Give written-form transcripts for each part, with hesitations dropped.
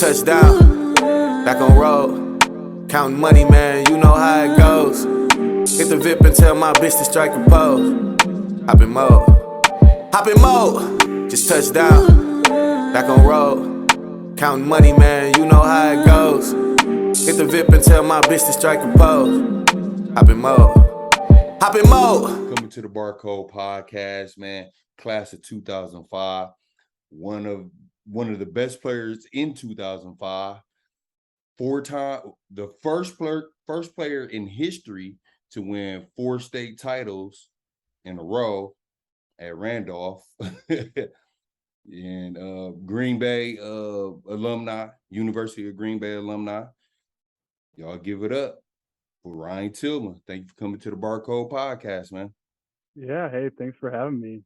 touchdown, back on road, counting money, man, you know how it goes. Hit the VIP and tell my bitch to strike a pose. Hop in mode, just touchdown, back on road, counting money, man, you know how it goes. Hit the VIP and tell my bitch to strike a pose. Hop in mode. Coming to the Barcode Podcast, man. Class of 2005. One of the best players in 2005. The first player in history to win 4 state titles in a row at Randolph. And Green Bay alumni, University of Green Bay alumni. Y'all give it up for Ryan Tillema. Thank you for coming to the Barcode Podcast, man. Yeah, hey, thanks for having me.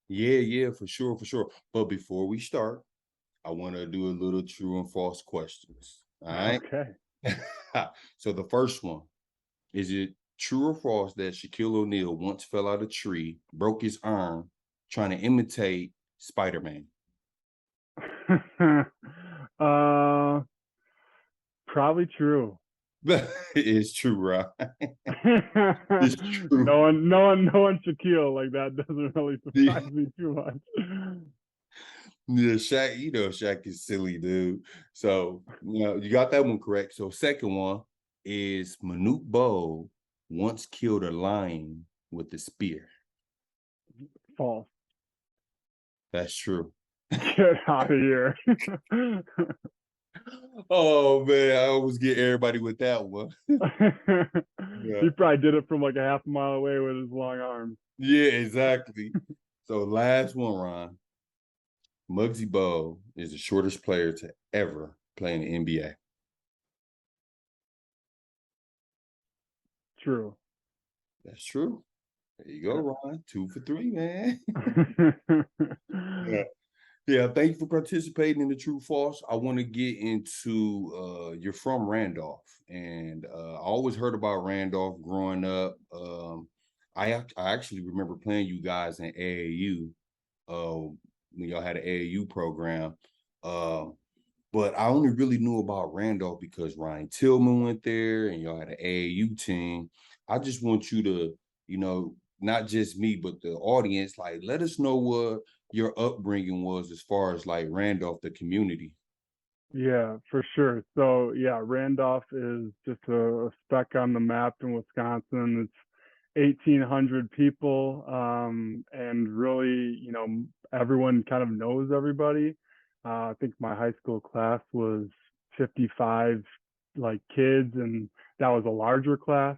Yeah, for sure. But before we start, I want to do a little true and false questions. All right. Okay. So the first one, is it true or false that Shaquille O'Neal once fell out of a tree, broke his arm, trying to imitate Spider-Man? Probably true. It's true, right? It's true. No one Shaquille, like that doesn't really surprise me too much. Yeah, Shaq is silly, dude. So, you got that one correct. So, second one is Manute Bol once killed a lion with a spear. False. That's true. Get out of here. Oh, man, I always get everybody with that one. He probably did it from like a half a mile away with his long arms. Yeah, exactly. So, last one, Ron. Muggsy Bogues is the shortest player to ever play in the NBA. True. That's true. There you go, Ron. 2 for 3, man. Yeah, thank you for participating in the True False. I want to get into you're from Randolph, and I always heard about Randolph growing up. I actually remember playing you guys in AAU when y'all had an AAU program. But I only really knew about Randolph because Ryan Tillema went there and y'all had an AAU team. I just want you to, not just me, but the audience, like, let us know what your upbringing was as far as like Randolph, the community. Yeah, for sure. So yeah, Randolph is just a speck on the map in Wisconsin. It's 1,800 people, and really, everyone kind of knows everybody. I think my high school class was 55 like kids, and that was a larger class.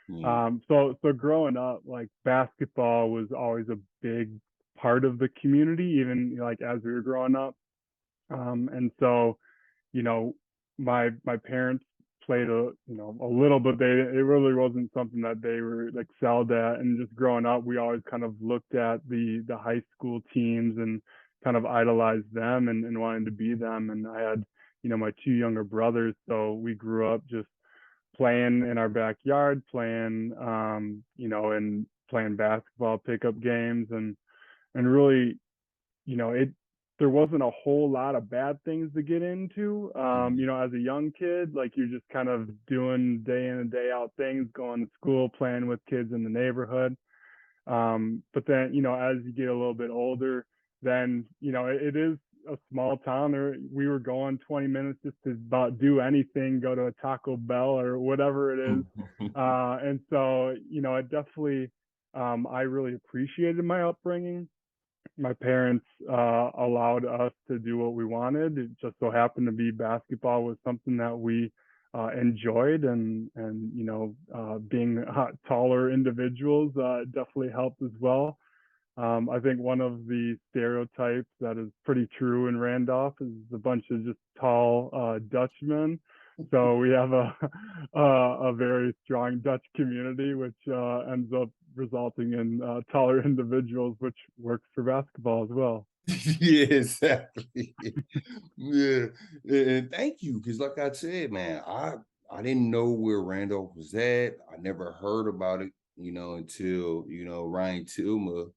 So growing up, like basketball was always a big part of the community, even like as we were growing up. And so, my parents played a little, but it really wasn't something that they were excelled at. And just growing up, we always kind of looked at the high school teams and kind of idolized them and wanted to be them. And I had, my 2 younger brothers, so we grew up just playing in our backyard, playing, and playing basketball pickup games, and really, there wasn't a whole lot of bad things to get into. As a young kid, like you're just kind of doing day in and day out things, going to school, playing with kids in the neighborhood. But then, as you get a little bit older, then, it is a small town, or we were going 20 minutes just to about do anything, go to a Taco Bell or whatever it is. And so, it definitely, I really appreciated my upbringing. My parents allowed us to do what we wanted. It just so happened to be basketball was something that we enjoyed, and being taller individuals definitely helped as well. I think one of the stereotypes that is pretty true in Randolph is a bunch of just tall Dutchmen. So we have a very strong Dutch community, which ends up resulting in taller individuals, which works for basketball as well. Yeah, exactly. Yeah, and thank you, because like I said, man, I didn't know where Randolph was at. I never heard about it, until Ryan Tillema,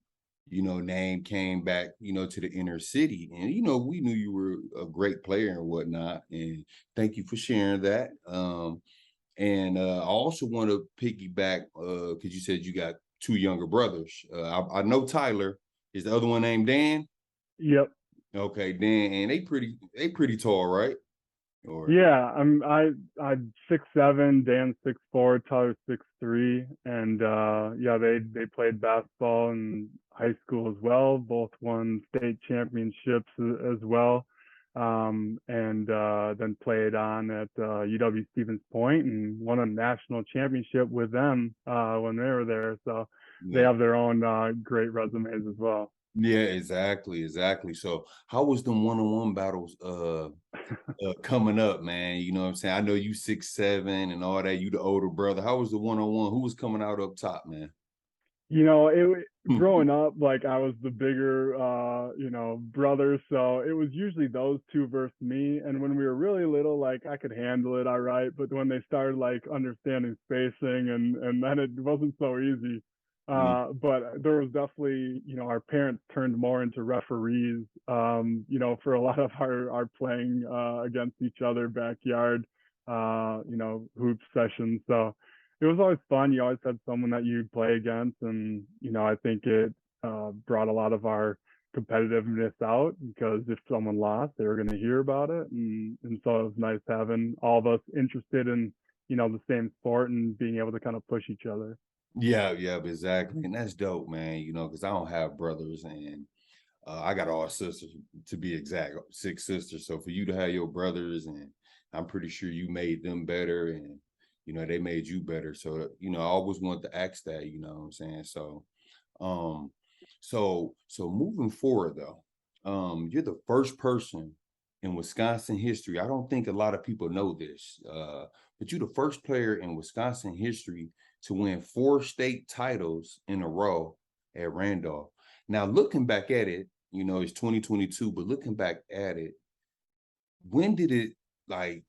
name came back, to the inner city. And, we knew you were a great player and whatnot. And thank you for sharing that. And I also want to piggyback because you said you got two younger brothers. I know Tyler. Is the other one named Dan? Yep. Okay, Dan, and they pretty tall, right? Or Yeah, I'm 6'7", Dan's 6'4", Tyler's 6'3", and yeah, they played basketball in high school as well. Both won state championships as well, and then played on at UW Stevens Point and won a national championship with them when they were there. So they yeah. have their own great resumes as well. Yeah, exactly. So how was the one-on-one battles coming up, man? You know what I'm saying? I know you 6'7" and all that, you the older brother. How was the one-on-one? Who was coming out up top, man? Growing up, like I was the bigger, brother. So it was usually those two versus me. And when we were really little, like I could handle it all right. But when they started like understanding spacing and then it wasn't so easy. But there was definitely, our parents turned more into referees, for a lot of our playing against each other backyard, hoop sessions. So it was always fun. You always had someone that you'd play against, and I think it brought a lot of our competitiveness out because if someone lost, they were going to hear about it, and so it was nice having all of us interested in the same sport and being able to kind of push each other. Yeah, exactly. And that's dope, man, because I don't have brothers and I got all sisters to be exact, 6 sisters. So for you to have your brothers, and I'm pretty sure you made them better and they made you better. So, I always wanted to ask that, you know what I'm saying? So so moving forward though, you're the first person in Wisconsin history. I don't think a lot of people know this, but you're the first player in Wisconsin history to win 4 state titles in a row at Randolph. Now, looking back at it, it's 2022, but looking back at it, when did it like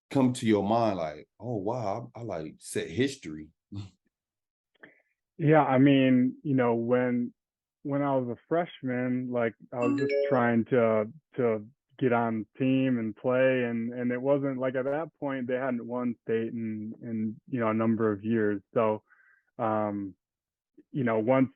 come to your mind like, oh wow, I like set history? Yeah, I mean, when I was a freshman, like I was just trying to get on the team and play, and it wasn't like at that point they hadn't won state in a number of years. So um once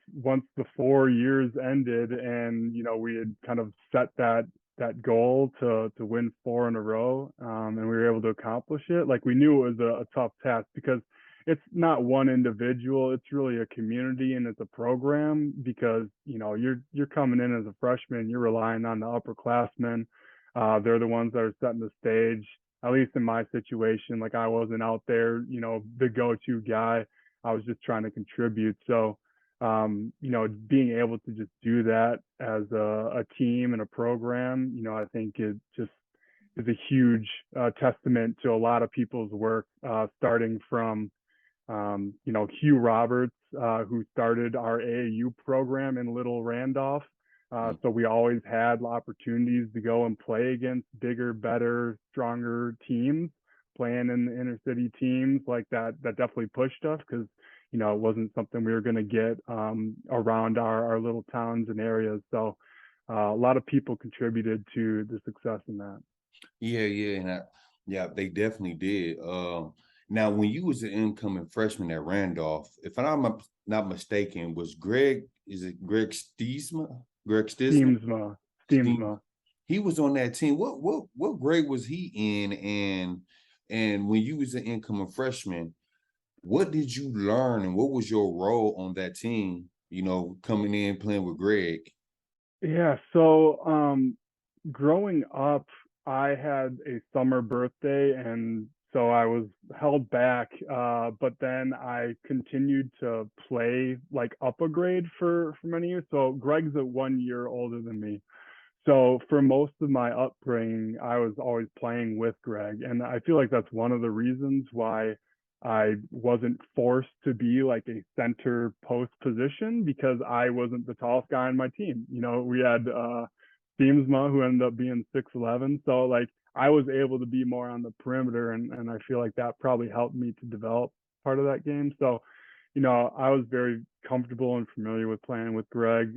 the 4 years ended and we had kind of set that goal to win 4 in a row, and we were able to accomplish it, like we knew it was a tough task because it's not one individual, it's really a community and it's a program because you're coming in as a freshman, you're relying on the upperclassmen. They're the ones that are setting the stage. At least in my situation, like I wasn't out there the go-to guy. I was just trying to contribute. So, being able to just do that as a team and a program, I think it just is a huge testament to a lot of people's work, starting from, Hugh Roberts, who started our AAU program in Little Randolph. So we always had opportunities to go and play against bigger, better, stronger teams. Playing in the inner city teams like that definitely pushed us because it wasn't something we were going to get around our little towns and areas. So a lot of people contributed to the success in that. Yeah, they definitely did. Now, when you was an incoming freshman at Randolph, if I'm not mistaken, was Greg? Is it Greg Stiesma? Greg Stiesma? Steamsma. He was on that team. What grade was he in? And when you was an incoming freshman, what did you learn and what was your role on that team? Coming in playing with Greg. Yeah. So growing up, I had a summer birthday, and so I was held back. But then I continued to play like up a grade for many years. So Greg's 1 year older than me. So for most of my upbringing, I was always playing with Greg, and I feel like that's one of the reasons why I wasn't forced to be like a center post position because I wasn't the tallest guy on my team. We had Steamsma who ended up being 6'11", so like I was able to be more on the perimeter, and I feel like that probably helped me to develop part of that game. So I was very comfortable and familiar with playing with Greg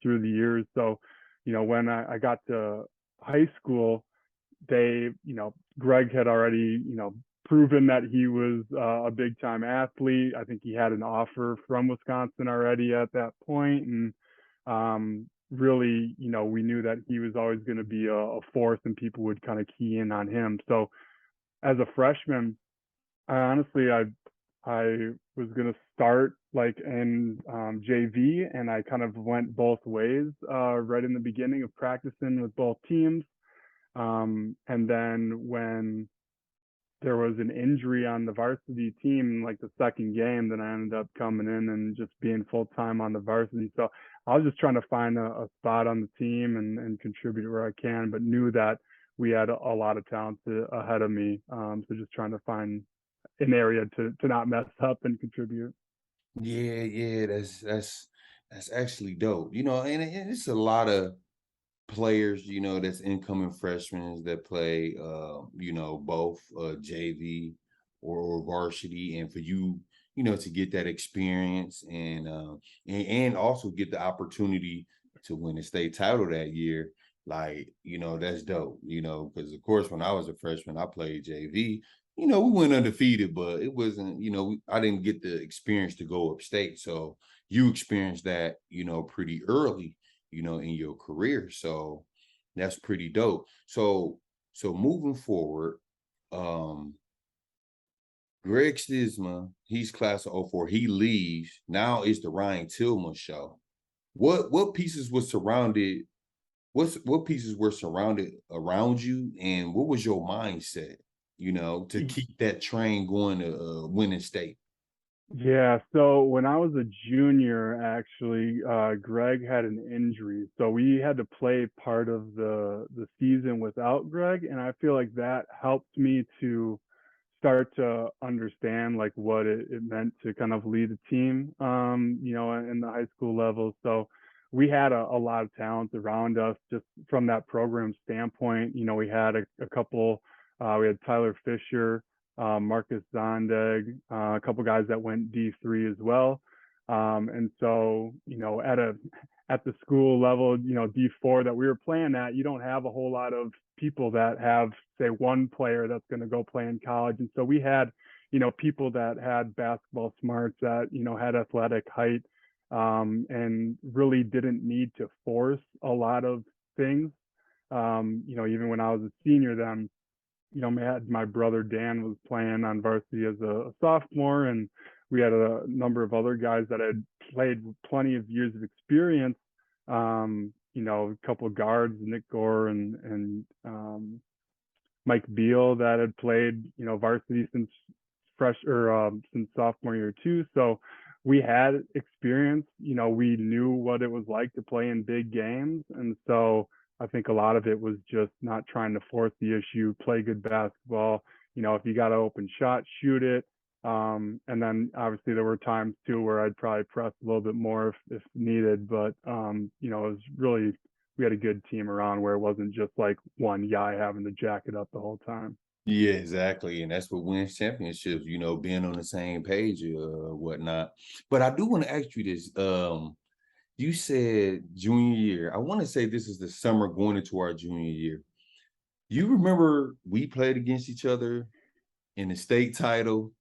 through the years. So, when I got to high school, Greg had already, proven that he was a big time athlete. I think he had an offer from Wisconsin already at that point. And really, we knew that he was always going to be a force and people would kind of key in on him. So as a freshman, I was gonna start like in JV, and I kind of went both ways right in the beginning of practicing with both teams. And then when there was an injury on the varsity team, like the second game, then I ended up coming in and just being full time on the varsity. So I was just trying to find a spot on the team and contribute where I can, but knew that we had a lot of talent ahead of me. So just trying to find an area to not mess up and contribute. Yeah, that's actually dope. And it's a lot of players, that's incoming freshmen that play both JV or varsity, and for you, to get that experience and also get the opportunity to win a state title that year, like, that's dope, because of course when I was a freshman, I played JV. We went undefeated, but it wasn't, I didn't get the experience to go upstate. So you experienced that, pretty early, in your career. So that's pretty dope. So moving forward, Greg Stisma, he's class of '04. He leaves. Now it's the Ryan Tillema show. What pieces was surrounded? What pieces were surrounded around you, and what was your mindset? To keep that train going to winning state. Yeah, so when I was a junior, actually, Greg had an injury, so we had to play part of the season without Greg, and I feel like that helped me to start to understand like what it meant to kind of lead a team, in the high school level. So we had a lot of talent around us just from that program standpoint. We had a couple, we had Tyler Fisher, Marcus Zondag, a couple guys that went D3 as well. And so, at the school level, D4 that we were playing at, you don't have a whole lot of people that have, say, one player that's going to go play in college. And so we had, people that had basketball smarts, that, had athletic height, and really didn't need to force a lot of things. Even when I was a senior then, my brother Dan was playing on varsity as a sophomore, and we had a number of other guys that had played plenty of years of experience. A couple of guards, Nick Gore and Mike Beal, that had played, varsity since since sophomore year too. So we had experience. We knew what it was like to play in big games, and so I think a lot of it was just not trying to force the issue, play good basketball. If you got an open shot, shoot it. And then obviously there were times too where I'd probably press a little bit more if needed. But, it was really, we had a good team around where it wasn't just like one guy having to jack it up the whole time. Yeah, exactly. And that's what wins championships, being on the same page or whatnot. But I do want to ask you this. You said junior year. I want to say this is the summer going into our junior year. You remember we played against each other in the state title,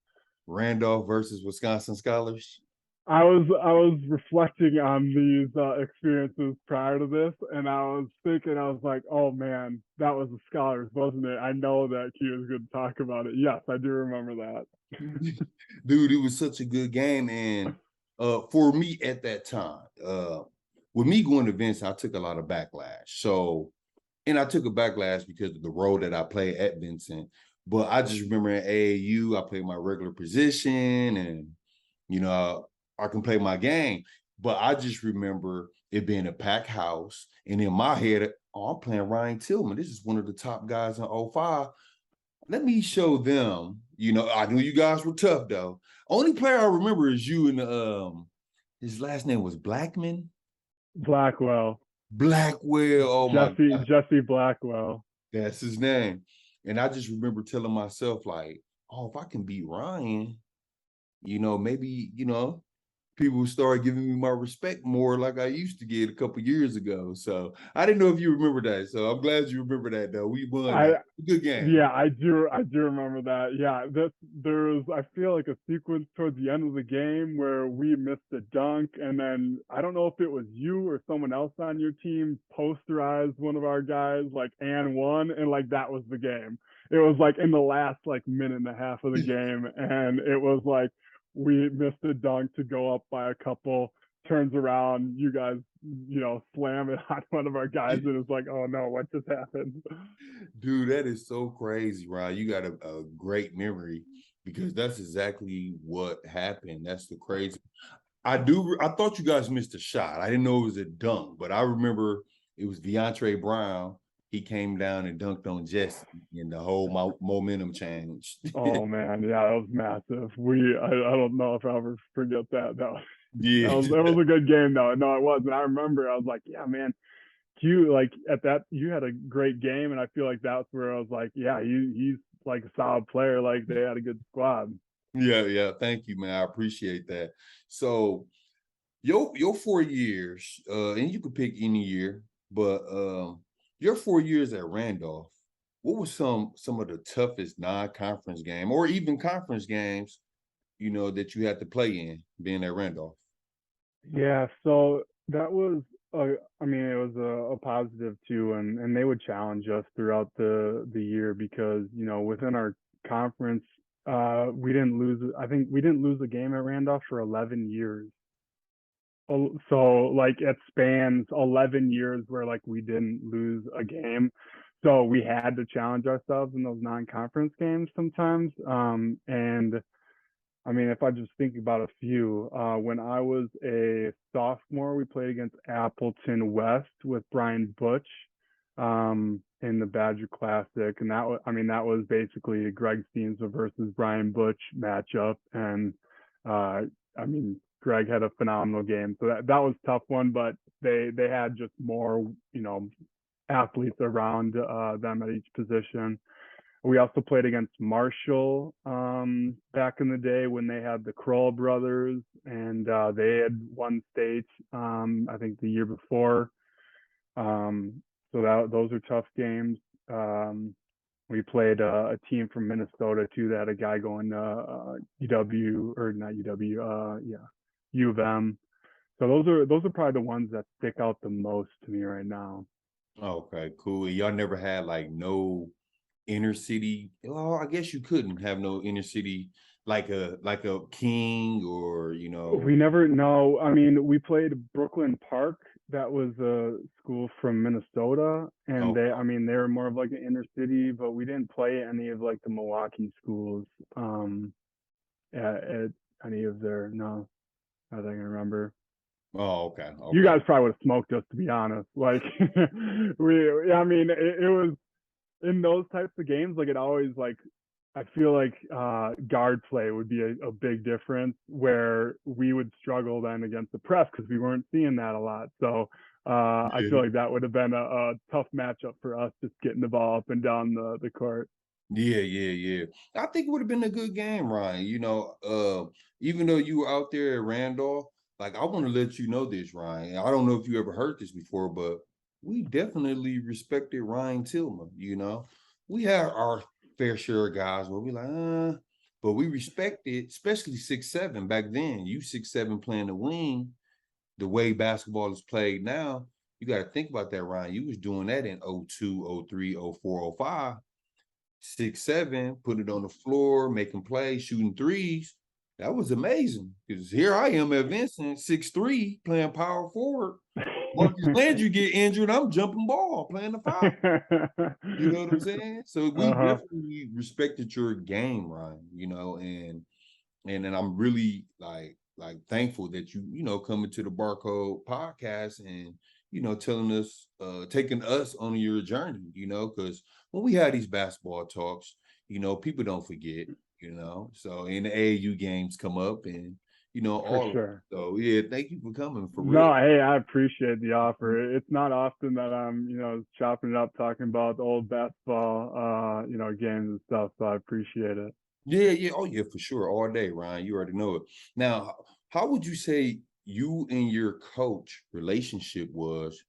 Randolph versus Wisconsin Scholars? I was reflecting on these experiences prior to this, and I was thinking, I was like, oh man, that was the Scholars, wasn't it? I know that Q is going to talk about it. Yes, I do remember that. Dude, it was such a good game. And for me at that time, with me going to Vince, I took a lot of backlash. So, and I took a backlash because of the role that I play at Vincent. But I just remember in AAU, I played my regular position, and I can play my game. But I just remember it being a packed house, and in my head, oh, I'm playing Ryan Tillema. This is one of the top guys in '05. Let me show them. I knew you guys were tough though. Only player I remember is you, and his last name was Blackman. Blackwell. Blackwell. Oh my God. Jesse Blackwell. That's his name. And I just remember telling myself, like, oh, if I can beat Ryan, maybe, people start giving me my respect more like I used to get a couple years ago. So I didn't know if you remember that. So I'm glad you remember that though. We won I that. Good game. Yeah, I do remember that. Yeah, there was, I feel like, a sequence towards the end of the game where we missed a dunk, and then I don't know if it was you or someone else on your team posterized one of our guys like and one, and like that was the game. It was like in the last like minute and a half of the game, and it was like we missed a dunk to go up by a couple. Turns around, you guys, slam it on one of our guys, and it's like, oh no, what just happened? Dude, that is so crazy, Ryan. You got a great memory because that's exactly what happened. That's the crazy. I thought you guys missed a shot. I didn't know it was a dunk, but I remember it was DeAndre Brown. He came down and dunked on Jesse, and the whole momentum changed. Oh man, yeah, that was massive. I don't know if I'll ever forget that. Yeah. That was a good game though. No, it was. And I remember I was like, yeah, man, you like at that you had a great game, and I feel like that's where I was like, yeah, he's like a solid player. Like they had a good squad. Yeah. Thank you, man. I appreciate that. So your 4 years, and you could pick any year, but your 4 years at Randolph, what was some of the toughest non-conference game or even conference games, that you had to play in being at Randolph? Yeah, so that was I mean, it was a positive too, and they would challenge us throughout the year because within our conference, we didn't lose. I think we didn't lose a game at Randolph for 11 years. So like it spans 11 years where like we didn't lose a game. So we had to challenge ourselves in those non-conference games sometimes. And I mean, if I just think about a few, when I was a sophomore, we played against Appleton West with Brian Butch in the Badger Classic, and that was basically a Greg Steensma versus Brian Butch matchup, and uh, I mean, Greg had a phenomenal game, so that was a tough one, but they had just more, athletes around them at each position. We also played against Marshall back in the day when they had the Kroll brothers, and they had won state, I think, the year before. So those are tough games. We played a team from Minnesota too that had a guy going to UW, or not UW, yeah, U of M. So those are probably the ones that stick out the most to me right now. Okay, cool. Y'all never had like no inner city. Well, I guess you couldn't have no inner city like a King or We never know. I mean, we played Brooklyn Park. That was a school from Minnesota, and oh I mean, they were more of like an inner city, but we didn't play any of like the Milwaukee schools at any of their. No, I think I remember. okay. You Okay. guys probably would have smoked us, to be honest. Like, I mean, it was in those types of games, like it always like I feel like guard play would be a big difference where we would struggle then against the press because we weren't seeing that a lot. So I Yeah. feel like that would have been a tough matchup for us, just getting the ball up and down the court. Yeah. I think it would have been a good game, Ryan. Even though you were out there at Randolph, like I want to let you know this, Ryan. I don't know if you ever heard this before, but we definitely respected Ryan Tillema. We had our fair share of guys where we like, but we respected, especially 6'7" back then. You 6'7" playing the wing, the way basketball is played now. You got to think about that, Ryan. You was doing that in 02, 03, 04, 05. 6'7", put it on the floor, making plays, shooting threes. That was amazing. Because here I am at Vincent, 6'3", playing power forward. Marcus Landry get injured, I'm jumping ball, playing the five. You know what I'm saying? So we Uh-huh. definitely respected your game, Ryan. And then I'm really like thankful that coming to the Barcode podcast and telling us, taking us on your journey, because when we have these basketball talks, people don't forget, so in the AAU games come up and For all of it. sure. So yeah, thank you for coming for real. No, hey, I appreciate the offer. It's not often that I'm, chopping it up, talking about the old basketball, games and stuff. So I appreciate it. Yeah. Oh, yeah, for sure. All day, Ryan. You already know it. Now, how would you say you and your coach relationship was,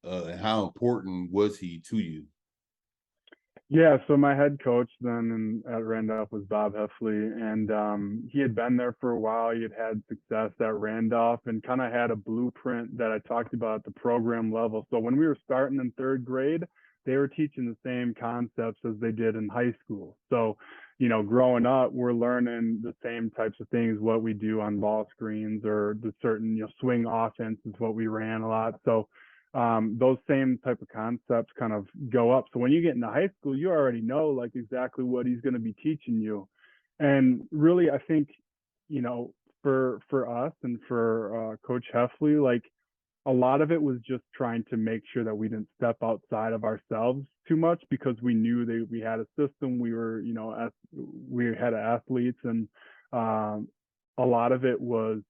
and how important was he to you? Yeah, so my head coach then at Randolph was Bob Heffley, and he had been there for a while. He had had success at Randolph and kind of had a blueprint that I talked about at the program level. So when we were starting in third grade, they were teaching the same concepts as they did in high school. So, growing up, we're learning the same types of things, what we do on ball screens or the certain, swing offense is what we ran a lot. So those same type of concepts kind of go up. So when you get into high school, you already know like exactly what he's going to be teaching you. And really, I think, you know, for us and for Coach Heffley, like a lot of it was just trying to make sure that we didn't step outside of ourselves too much because we knew that we had a system. We were, we had athletes, and um, a lot of it was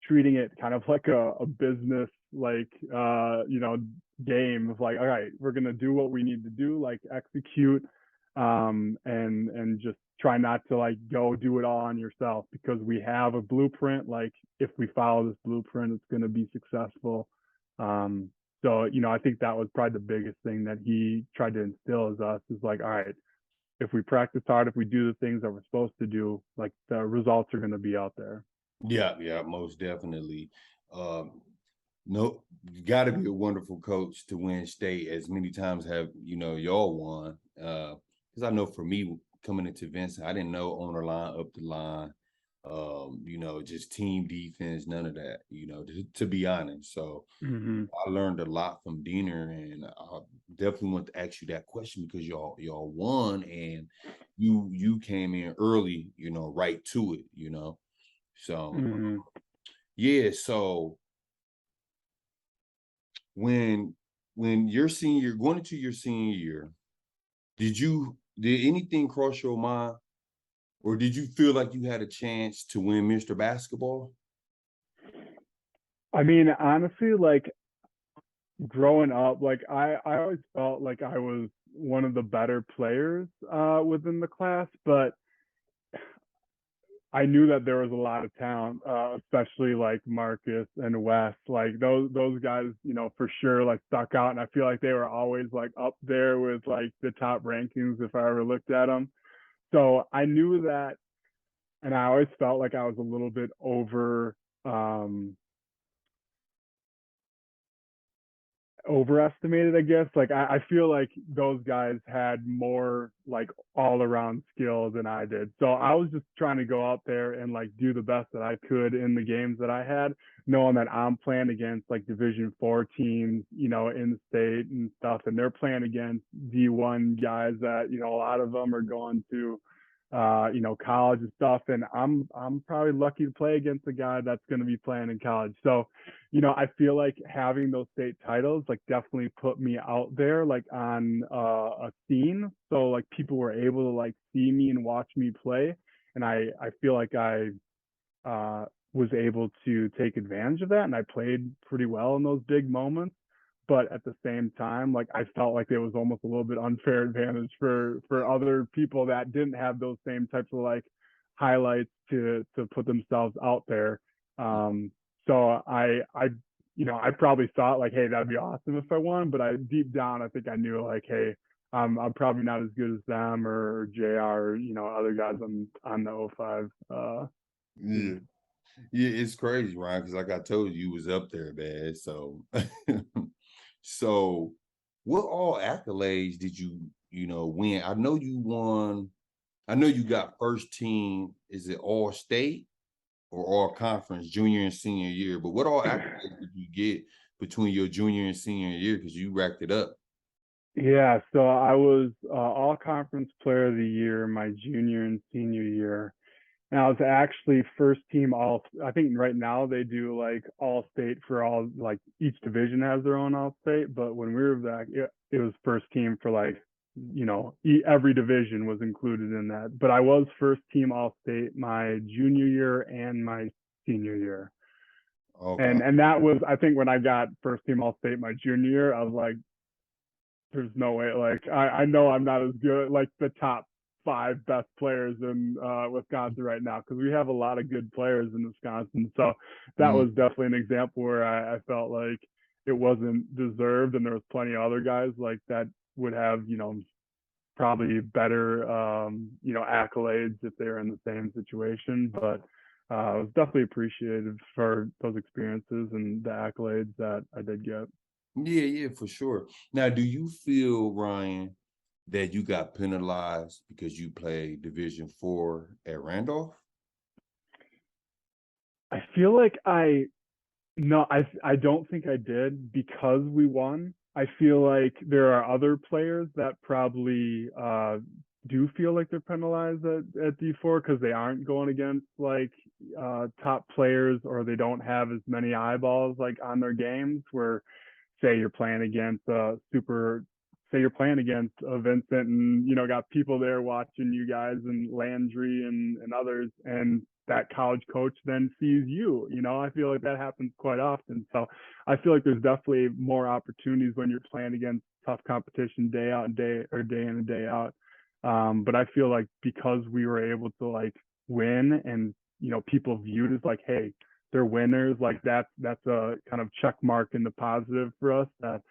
treating it kind of like a business like game of like, all right, we're gonna do what we need to do, like execute, and just try not to like go do it all on yourself because we have a blueprint. Like if we follow this blueprint, it's gonna be successful. um so I think that was probably the biggest thing that he tried to instill as us is like, all right, if we practice hard, if we do the things that we're supposed to do, like the results are going to be out there. Yeah, most definitely. Um, no, you got to be a wonderful coach to win state. As many times have y'all won? Because I know for me coming into Vincent, I didn't know on the line, up the line, just team defense, none of that. To be honest. So Mm-hmm. I learned a lot from Diener, and I definitely want to ask you that question because y'all won, and you came in early, right to it. So Mm-hmm. yeah, so when your senior going into your senior year, did anything cross your mind, or did you feel like you had a chance to win Mr. Basketball? I mean, honestly, like growing up, like I always felt like I was one of the better players within the class, but I knew that there was a lot of talent, especially like Marcus and Wes. Like those guys, for sure, like stuck out, and I feel like they were always like up there with like the top rankings if I ever looked at them. So I knew that, and I always felt like I was a little bit um overestimated, I guess. Like I feel like those guys had more like all around skill than I did. So I was just trying to go out there and like do the best that I could in the games that I had, knowing that I'm playing against like Division 4 teams, in the state and stuff, and they're playing against D1 guys that, a lot of them are going to college and stuff. And I'm probably lucky to play against a guy that's going to be playing in college. So I feel like having those state titles like definitely put me out there like on a scene. So like people were able to like see me and watch me play. And I feel like I was able to take advantage of that. And I played pretty well in those big moments. But at the same time, like I felt like it was almost a little bit unfair advantage for other people that didn't have those same types of like highlights to put themselves out there. Um, so I probably thought like, hey, that'd be awesome if I won, but I deep down I think I knew like, hey, I'm probably not as good as them or JR or other guys on the '05 Yeah. team. Yeah, it's crazy, Ryan, because like I told you, you was up there, man. So, so what all accolades did you win? I know you won. I know you got first team. Is it all state or all conference, junior and senior year? But what all accolades did you get between your junior and senior year? Because you racked it up. Yeah, so I was all conference player of the year my junior and senior year. And I was actually first team all. I think right now they do like all state for all, like each division has their own all state. But when we were back, it was first team for like, every division was included in that. But I was first team all state my junior year and my senior year. Okay. And that was, I think when I got first team all state my junior year, I was like, there's no way. Like I know I'm not as good. Like the top 5 best players in Wisconsin right now, because we have a lot of good players in Wisconsin. So that was definitely an example where I felt like it wasn't deserved, and there was plenty of other guys like that would have, probably better, accolades if they were in the same situation. But I was definitely appreciated for those experiences and the accolades that I did get. Yeah, for sure. Now, do you feel, Ryan, that you got penalized because you played Division 4 at Randolph? I feel like I don't think I did, because we won. I feel like there are other players that probably do feel like they're penalized at D4, because they aren't going against like top players, or they don't have as many eyeballs like on their games. Where say you're playing against Vincent, and got people there watching you guys, and Landry and others, and that college coach then sees you. I feel like that happens quite often. So I feel like there's definitely more opportunities when you're playing against tough competition day out and day in and day out. But I feel like because we were able to like win, and people viewed as like, hey, they're winners, like that's a kind of check mark in the positive for us, that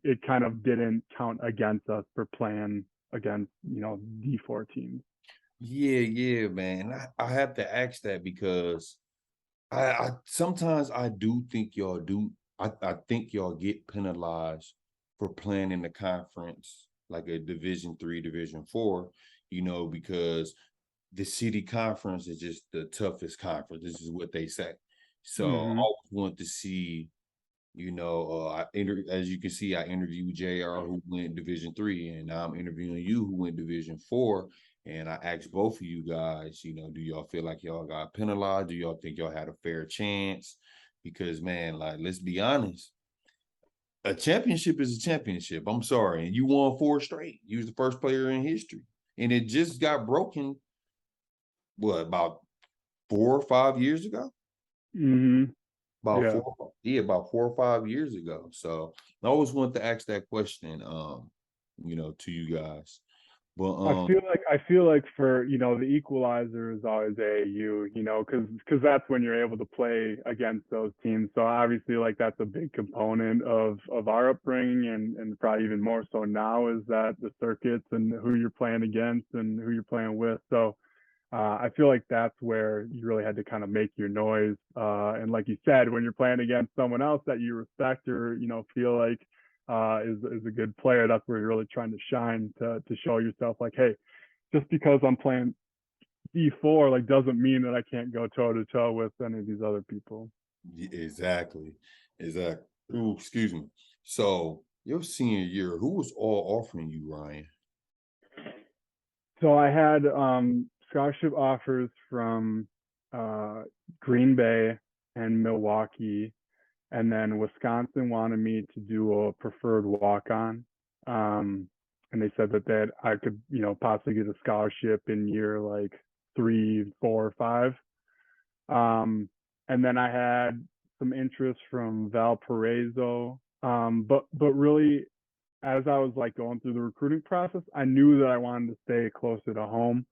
it kind of didn't count against us for playing against D4 teams. Yeah, man. I have to ask that because I sometimes I do think y'all do. I think y'all get penalized for playing in the conference like a Division 3, Division 4, because the city conference is just the toughest conference. This is what they say. So I Mm-hmm. always want to see, as you can see, I interviewed JR, who went Division 3, and now I'm interviewing you, who went Division 4. And I asked both of you guys, do y'all feel like y'all got penalized? Do y'all think y'all had a fair chance? Because, man, like, let's be honest, a championship is a championship. I'm sorry. And you won 4 straight. You was the first player in history. And it just got broken, about 4 or 5 years ago? Mm-hmm. About Yeah. 4, yeah, about 4 or 5 years ago. So I always want to ask that question, to you guys. But I feel like for the equalizer is always AAU, because that's when you're able to play against those teams. So obviously, like, that's a big component of our upbringing, and probably even more so now, is that the circuits and who you're playing against and who you're playing with. So I feel like that's where you really had to kind of make your noise. And like you said, when you're playing against someone else that you respect, or feel like is a good player, that's where you're really trying to shine, to show yourself like, hey, just because I'm playing D4, like, doesn't mean that I can't go toe to toe with any of these other people. exactly. Ooh, excuse me. So your senior year, who was all offering you, Ryan? So I had scholarship offers from Green Bay and Milwaukee, and then Wisconsin wanted me to do a preferred walk-on. And they said that I could, possibly get a scholarship in year like 3, 4, 5. And then I had some interest from Valparaiso. But really, as I was like going through the recruiting process, I knew that I wanted to stay closer to home.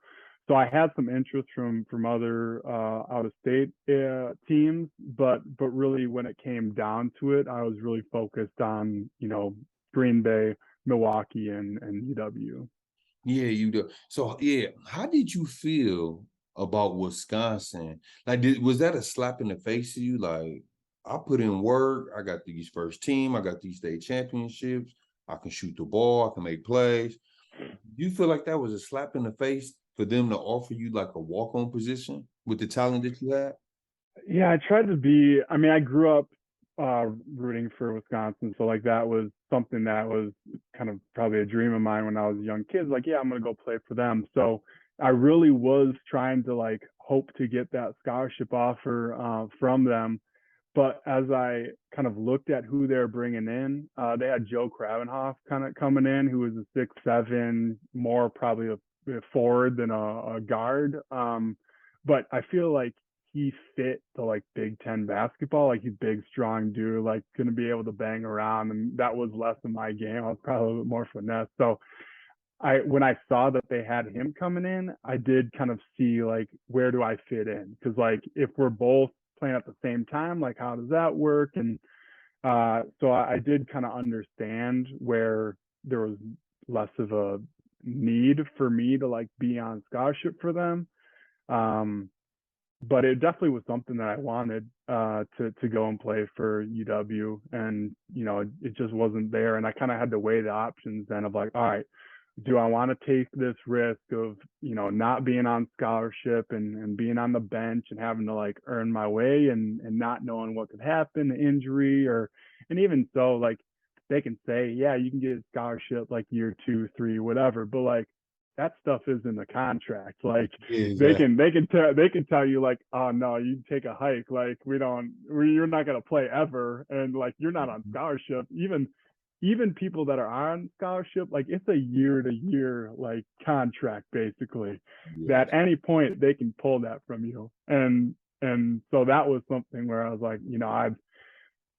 So I had some interest from other out of state teams, but really when it came down to it, I was really focused on Green Bay, Milwaukee, and UW. Yeah, you do. So yeah, how did you feel about Wisconsin? Like, was that a slap in the face to you? Like, I put in work, I got these first team, I got these state championships, I can shoot the ball, I can make plays. Do you feel like that was a slap in the face for them to offer you like a walk-on position with the talent that you had? Yeah, I tried to be. I mean, I grew up rooting for Wisconsin, so like that was something that was kind of probably a dream of mine when I was a young kid. Like, yeah, I'm gonna go play for them. So I really was trying to like hope to get that scholarship offer from them. But as I kind of looked at who they're bringing in, they had Joe Kravenhoff kind of coming in, who was a 6'7", more probably a forward than a guard. But I feel like he fit the like Big Ten basketball. Like, he's big, strong dude, like gonna be able to bang around, and that was less of my game. I was probably a little bit more finesse. So when I saw that they had him coming in, I did kind of see like, where do I fit in? Because like, if we're both playing at the same time, like how does that work? And so I did kind of understand where there was less of a need for me to like be on scholarship for them. But it definitely was something that I wanted to go and play for UW, and it just wasn't there, and I kind of had to weigh the options then of like, all right, do I want to take this risk of not being on scholarship and being on the bench and having to like earn my way and not knowing what could happen, injury, or and even so, like, they can say, yeah, you can get a scholarship like year 2, 3, whatever, but like, that stuff is in the contract. Like, Exactly. they can tell you like, oh no, you take a hike, like you're not going to play ever, and like, you're not on scholarship. Even people that are on scholarship, like, it's a year to year like contract basically, that Yes. any point they can pull that from you. And so that was something where I was like,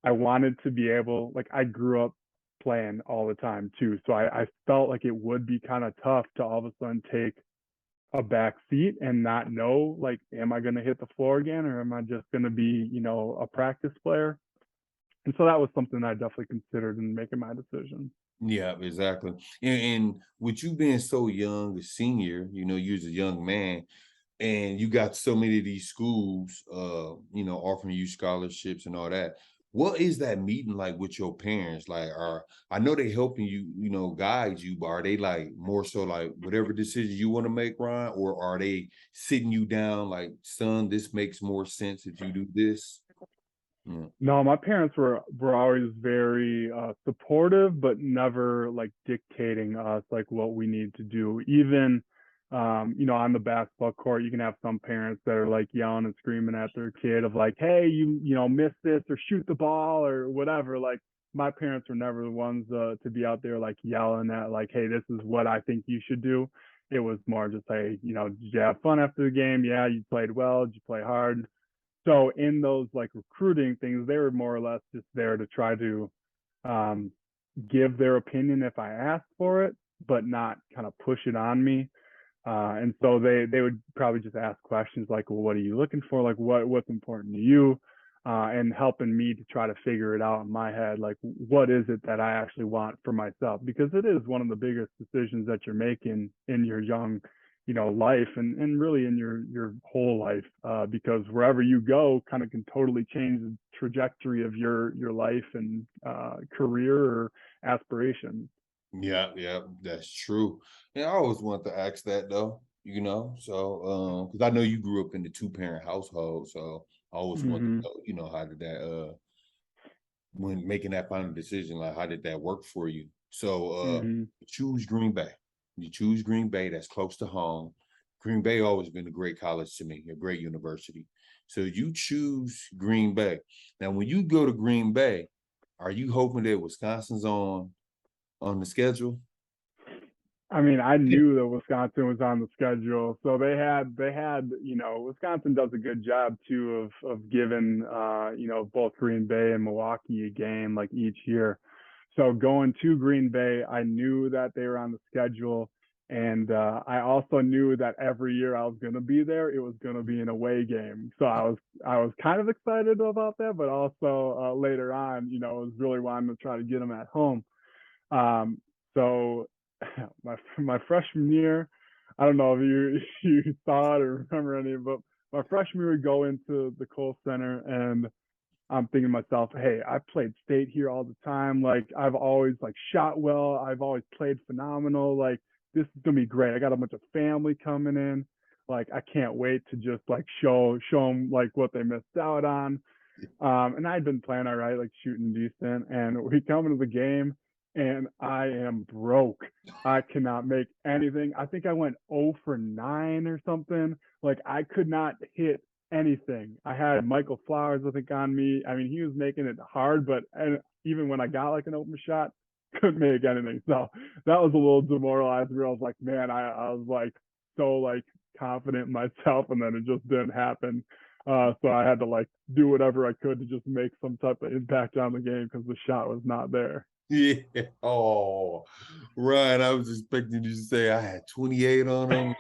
I wanted to be able, like, I grew up playing all the time too. So I felt like it would be kind of tough to all of a sudden take a back seat and not know, like, am I going to hit the floor again, or am I just going to be, a practice player? And so that was something I definitely considered in making my decision. Yeah, exactly. And with you being so young, a senior, you was a young man, and you got so many of these schools, offering you scholarships and all that. What is that meeting like with your parents? Like, I know they helping you, guide you, but are they like more so like whatever decision you want to make, Ryan, or are they sitting you down like, son, this makes more sense if you do this? Mm. No, my parents were always very supportive, but never like dictating us like what we need to do. Even on the basketball court, you can have some parents that are like yelling and screaming at their kid of like, hey, miss this, or shoot the ball, or whatever. Like, my parents were never the ones to be out there like yelling at like, hey, this is what I think you should do. It was more just, hey, did you have fun after the game? Yeah, you played well. Did you play hard? So in those like recruiting things, they were more or less just there to try to um, give their opinion if I asked for it, but not kind of push it on me. And so they would probably just ask questions like, well, what are you looking for? Like, what's important to you? And helping me to try to figure it out in my head, like, what is it that I actually want for myself? Because it is one of the biggest decisions that you're making in your young, life, and really in your whole life, because wherever you go kind of can totally change the trajectory of your life and career or aspirations. Yeah, yeah, that's true. And I always want to ask that though, so because I know you grew up in the two-parent household, so I always want to Mm-hmm. know, how did that when making that final decision, like how did that work for you? So Mm-hmm. you choose Green Bay. You choose Green Bay, that's close to home. Green Bay always been a great college to me, a great university. So you choose Green Bay. Now, when you go to Green Bay, are you hoping that Wisconsin's on the schedule? I mean, I knew that Wisconsin was on the schedule, so they had Wisconsin does a good job too of giving both Green Bay and Milwaukee a game like each year. So going to Green Bay, I knew that they were on the schedule, and I also knew that every year I was going to be there, it was going to be an away game. So I was kind of excited about that, but also later on, I was really wanting to try to get them at home. So my freshman year, I don't know if you you saw it or remember any, but my freshman year we go into the Kohl Center, and I'm thinking to myself, hey, I played state here all the time. Like, I've always like shot well. I've always played phenomenal. Like, this is gonna be great. I got a bunch of family coming in. Like, I can't wait to just like show them like what they missed out on. And I'd been playing all right, like shooting decent. And we come into the game, and I am broke. I cannot make anything. I think I went 0 for 9 or something. Like, I could not hit anything. I had Michael Flowers, I think, on me. I mean, he was making it hard, but and even when I got like an open shot, couldn't make anything. So that was a little demoralizing. Where I was like, man, I was like so like confident in myself, and then it just didn't happen. So I had to like do whatever I could to just make some type of impact on the game because the shot was not there. Yeah. Oh, Ryan, I was expecting you to say I had 28 on them.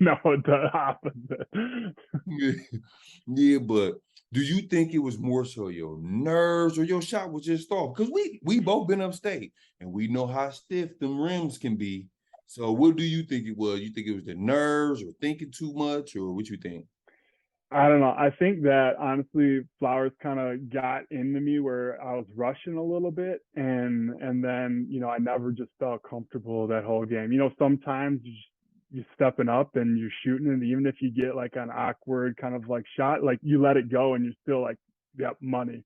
No, the opposite. Yeah, but do you think it was more so your nerves or your shot was just off? Because we both been upstate and we know how stiff them rims can be. So what do you think it was? You think it was the nerves or thinking too much, or what you think? I don't know. I think that honestly, Flowers kind of got into me where I was rushing a little bit, and then I never just felt comfortable that whole game. Sometimes you're stepping up and you're shooting, and even if you get like an awkward kind of like shot, like you let it go and you're still like, yep, money.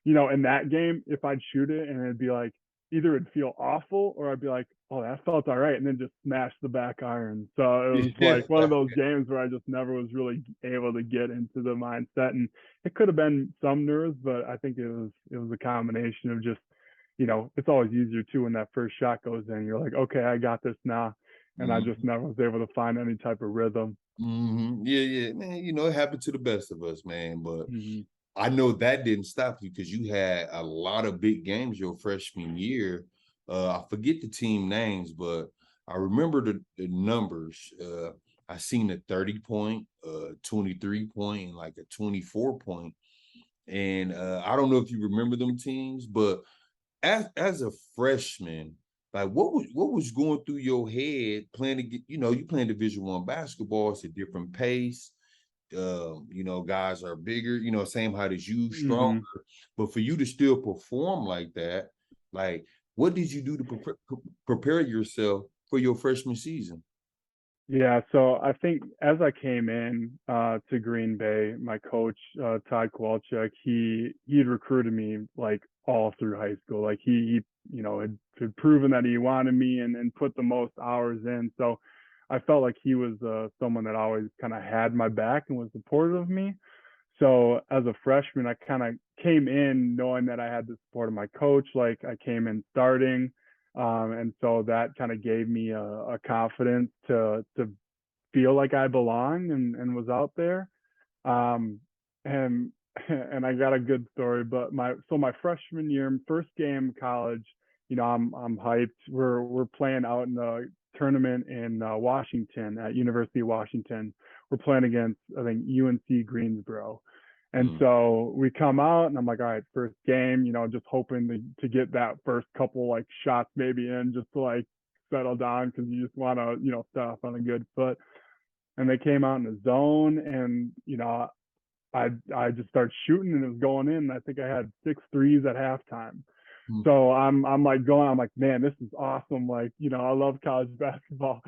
In that game, if I'd shoot it and it'd be like either it'd feel awful or I'd be like, oh, that felt all right, and then just smash the back iron. So it was Yeah. like one of those games where I just never was really able to get into the mindset, and it could have been some nerves, but I think it was a combination of just, it's always easier too when that first shot goes in. You're like, okay, I got this now, and I just Mhm. never was able to find any type of rhythm. Yeah, yeah, man. It happened to the best of us, man. But Mm-hmm. I know that didn't stop you because you had a lot of big games your freshman year. I forget the team names, but I remember the numbers. I seen a 30 point, 23 point, and like a 24 point. And I don't know if you remember them teams, but as a freshman, like what was going through your head playing to get, you playing Division I basketball, it's a different pace. Guys are bigger, same height as you, stronger. Mm-hmm. But for you to still perform like that, like what did you do to prepare yourself for your freshman season? Yeah, so I think as I came in to Green Bay, my coach Todd Kowalczyk, he'd recruited me like all through high school. Like had proven that he wanted me and put the most hours in. So I felt like he was someone that always kind of had my back and was supportive of me. So as a freshman, I kind of came in knowing that I had the support of my coach. Like I came in starting, and so that kind of gave me a confidence to feel like I belonged and was out there. Um, and and I got a good story, but my freshman year, first game in college, I'm hyped. We're playing out in the tournament in Washington at University of Washington. We're playing against I think UNC Greensboro. And Mm. so we come out and I'm like, all right, first game, just hoping to get that first couple like shots maybe in just to like settle down because you just want to, start off on a good foot. And they came out in the zone and, I just started shooting and it was going in. I think I had 6 threes at halftime. Mm. So I'm like going, I'm like, man, this is awesome. Like, I love college basketball.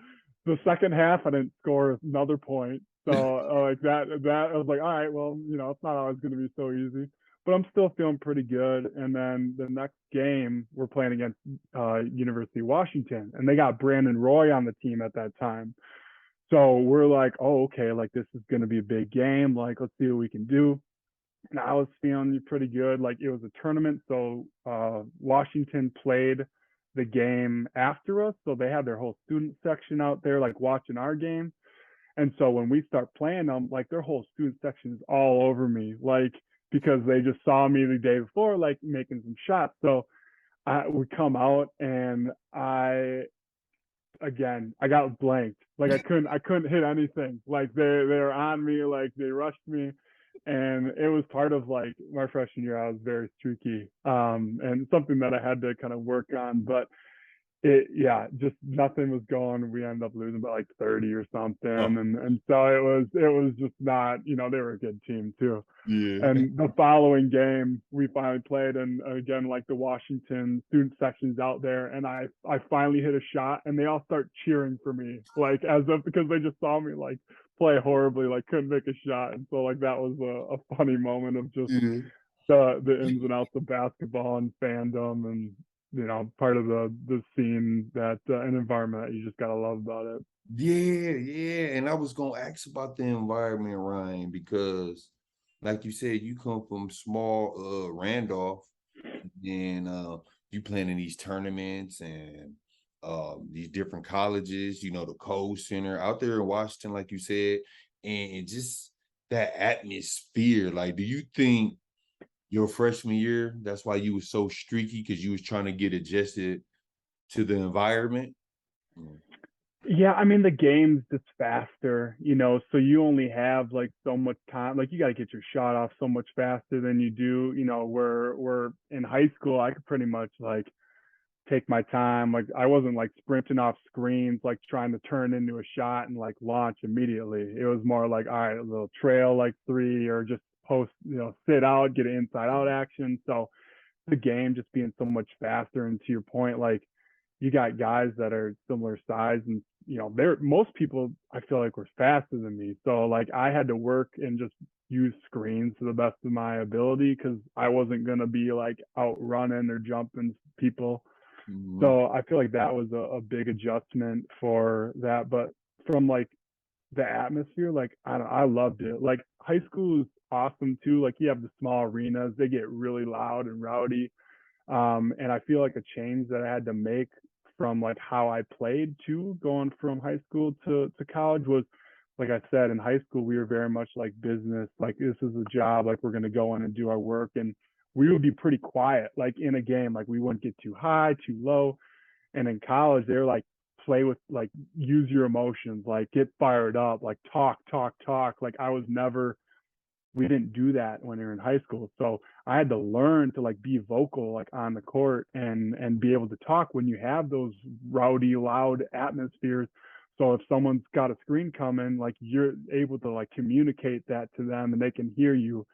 The second half, I didn't score another point. So like that I was like, all right, well, it's not always going to be so easy, but I'm still feeling pretty good. And then the next game, we're playing against University of Washington, and they got Brandon Roy on the team at that time. So we're like, oh, okay, like this is going to be a big game. Like, let's see what we can do. And I was feeling pretty good. Like it was a tournament, so Washington played the game after us, so they had their whole student section out there, like watching our game. And so when we start playing them, like their whole student section is all over me, like because they just saw me the day before, like making some shots. So I would come out and I got blanked. Like I couldn't hit anything. Like they were on me, like they rushed me. And it was part of like my freshman year. I was very streaky, and something that I had to kind of work on. But just nothing was going. We ended up losing by like 30 or something, Oh, and so it was just not. They were a good team too. yeah. And the following game, we finally played, and again, like the Washington student section's out there, and I finally hit a shot, and they all start cheering for me, like as if because they just saw me like play horribly, like couldn't make a shot, and so like that was a funny moment of just Yeah. the ins and outs of basketball and fandom, and part of the scene that an environment that you just gotta love about it. Yeah, yeah. And I was gonna ask about the environment, Ryan, because like you said, you come from small Randolph and you playing in these tournaments and these different colleges, the Cole Center out there in Washington, like you said, and just that atmosphere. Like, do you think your freshman year, that's why you was so streaky, because you was trying to get adjusted to the environment? Yeah, I mean the game's just faster, so you only have like so much time. Like you got to get your shot off so much faster than you do, where in high school I could pretty much like take my time. Like I wasn't like sprinting off screens, like trying to turn into a shot and like launch immediately. It was more like, all right, a little trail like three, or just post, sit out, get an inside out action. So the game just being so much faster. And to your point, like you got guys that are similar size, and they're, most people I feel like were faster than me. So like I had to work and just use screens to the best of my ability, because I wasn't gonna be like out running or jumping people. So I feel like that was a big adjustment for that. But from like the atmosphere, like I loved it. Like high school is awesome too. Like you have the small arenas, they get really loud and rowdy. And I feel like a change that I had to make from like how I played too, going from high school to college, was like I said, in high school we were very much like business, like this is a job, like we're going to go in and do our work, and we would be pretty quiet like in a game, like we wouldn't get too high, too low. And in college they're like, play with, like use your emotions, like get fired up, like talk. Like I was never, we didn't do that when we were in high school. So I had to learn to like be vocal, like on the court, and be able to talk when you have those rowdy, loud atmospheres. So if someone's got a screen coming, like you're able to like communicate that to them and they can hear you,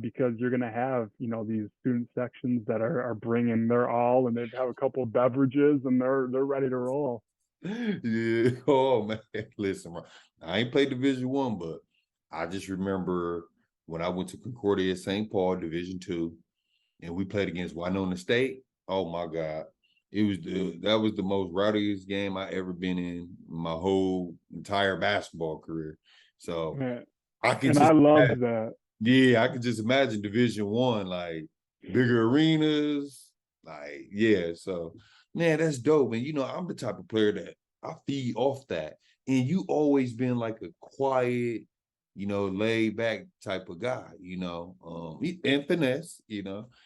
because you're going to have, these student sections that are bringing their all, and they have a couple of beverages and they're ready to roll. Yeah. Oh man, listen, bro, I ain't played Division 1, but I just remember when I went to Concordia St. Paul Division 2, and we played against Winona State. Oh my God, that was the most rowdiest game I ever been in my whole entire basketball career. So Man, I could and just I love imagine, that. yeah, I could just imagine Division 1, like bigger arenas, like yeah. So man, that's dope. And I'm the type of player that I feed off that. And you always been like a quiet, laid back type of guy, and finesse.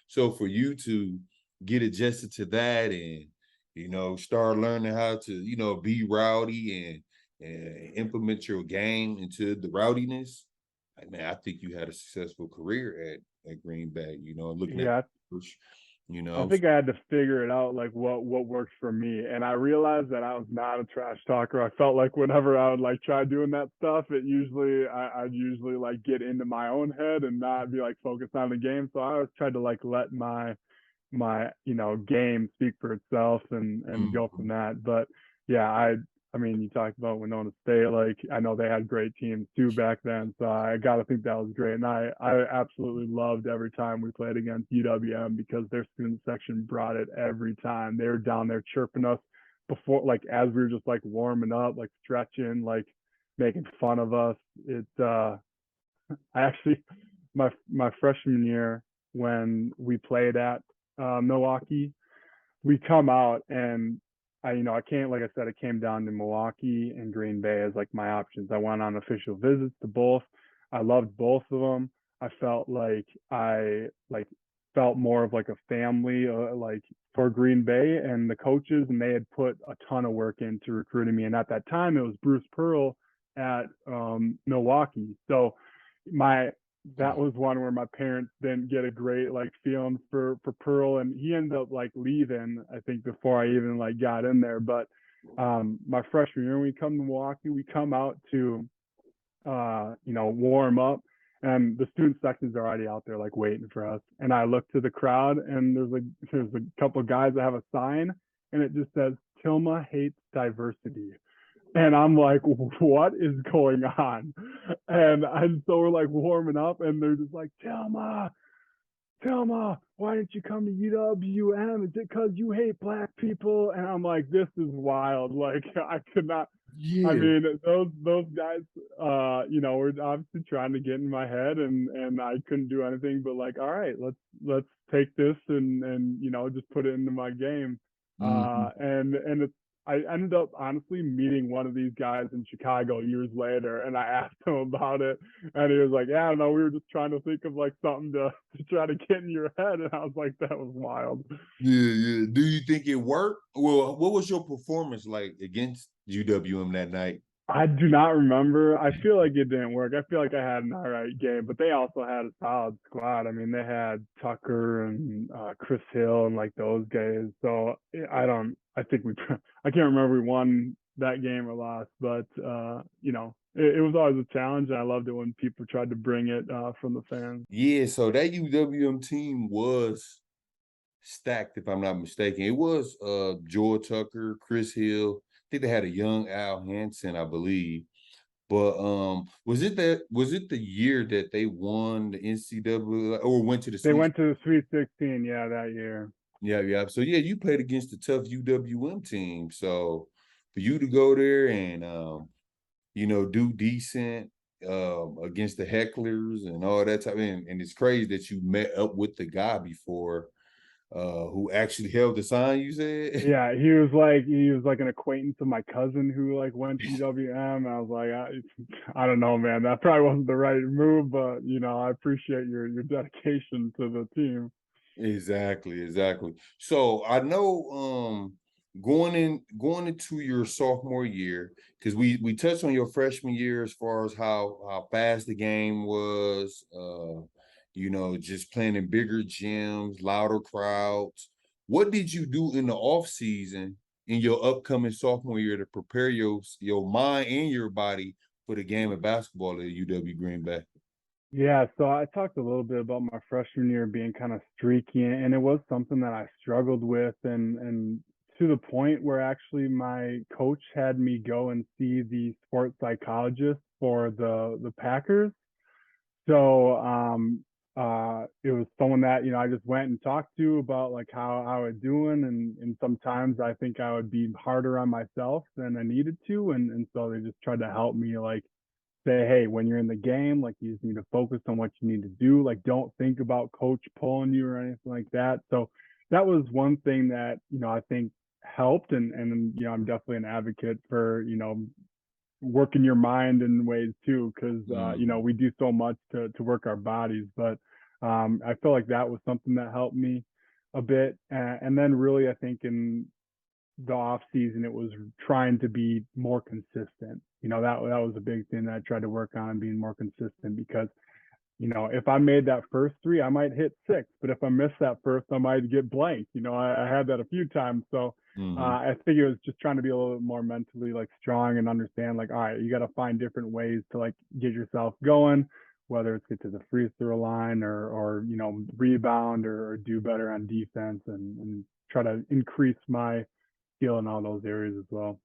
So for you to get adjusted to that, and start learning how to, be rowdy and implement your game into the rowdiness, like, man, I think you had a successful career at Green Bay, looking at Yeah, coach, I think I had to figure it out, like what works for me. And I realized that I was not a trash talker. I felt like whenever I would like try doing that stuff, I'd usually like get into my own head and not be like focused on the game. So I always tried to like let my game speak for itself, and go from Mhm. that. But yeah, I mean, you talked about Winona State, like I know they had great teams too back then, so I gotta think that was great. And I absolutely loved every time we played against UWM, because their student section brought it every time. They were down there chirping us before, like as we were just like warming up, like stretching, like making fun of us. I actually, my freshman year, when we played at Milwaukee, we come out, and I came, like I said, it came down to Milwaukee and Green Bay as like my options. I went on official visits to both. I loved both of them. I felt like I like felt more of like a family, like for Green Bay and the coaches, and they had put a ton of work into recruiting me. And at that time, it was Bruce Pearl at Milwaukee. So my that was one where my parents didn't get a great like feeling for Pearl, and he ended up like leaving, I think, before I even like got in there. But my freshman year, when we come to Milwaukee, we come out to warm up, and the student sections are already out there like waiting for us. And I look to the crowd, and there's a couple of guys that have a sign, and it just says Tillema hates diversity. And I'm like, what is going on? And so we're like warming up, and they're just like, Tillema, why didn't you come to UWM? Is it because you hate black people? And I'm like, this is wild. Like I could not. I Yeah. mean, those guys, were obviously trying to get in my head, and I couldn't do anything but like, all right, let's take this and just put it into my game. Mhm. And it's, I ended up honestly meeting one of these guys in Chicago years later, and I asked him about it, and he was like, "Yeah, no, we were just trying to think of like something to try to get in your head," and I was like, "That was wild." Yeah. Do you think it worked? Well, what was your performance like against UWM that night? I do not remember. I feel like it didn't work. I feel like I had an all right game, but they also had a solid squad. I mean, they had Tucker and Chris Hill and like those guys. So I don't. I think we. I can't remember if we won that game or lost, but it was always a challenge, and I loved it when people tried to bring it from the fans. Yeah, so that UWM team was stacked, if I'm not mistaken. It was Joy Tucker, Chris Hill. I think they had a young Al Hansen, I believe. But was it the year that they won the NCAA or went to the They Sweet? went to the Sweet 16, yeah, that year. Yeah. So yeah, you played against a tough UWM team. So for you to go there and do decent against the hecklers and all that type, and it's crazy that you met up with the guy before who actually held the sign, you said? Yeah, he was like an acquaintance of my cousin who like went to UWM. I was like, I don't know, man. That probably wasn't the right move, but I appreciate your dedication to the team. Exactly. So I know going into your sophomore year, because we touched on your freshman year as far as how fast the game was, just playing in bigger gyms, louder crowds. What did you do in the off season in your upcoming sophomore year to prepare your mind and your body for the game of basketball at UW Green Bay? Yeah, so I talked a little bit about my freshman year being kind of streaky, and it was something that I struggled with, and to the point where actually my coach had me go and see the sports psychologist for the Packers. So it was someone that I just went and talked to about like how I was doing, and sometimes I think I would be harder on myself than I needed to, and so they just tried to help me like say, hey, when you're in the game, like you just need to focus on what you need to do. Like don't think about coach pulling you or anything like that. So that was one thing that I think helped, and I'm definitely an advocate for working your mind in ways too, because Mm. we do so much to work our bodies, but I feel like that was something that helped me a bit, and then really I think in the off season it was trying to be more consistent. That was a big thing that I tried to work on, being more consistent, because if I made that first three, I might hit six, but if I missed that first, I might get blank. I had that a few times. So Hmm. I think it was just trying to be a little bit more mentally like strong and understand like, all right, you got to find different ways to like get yourself going, whether it's get to the free throw line or rebound or do better on defense, and try to increase my skill in all those areas as well.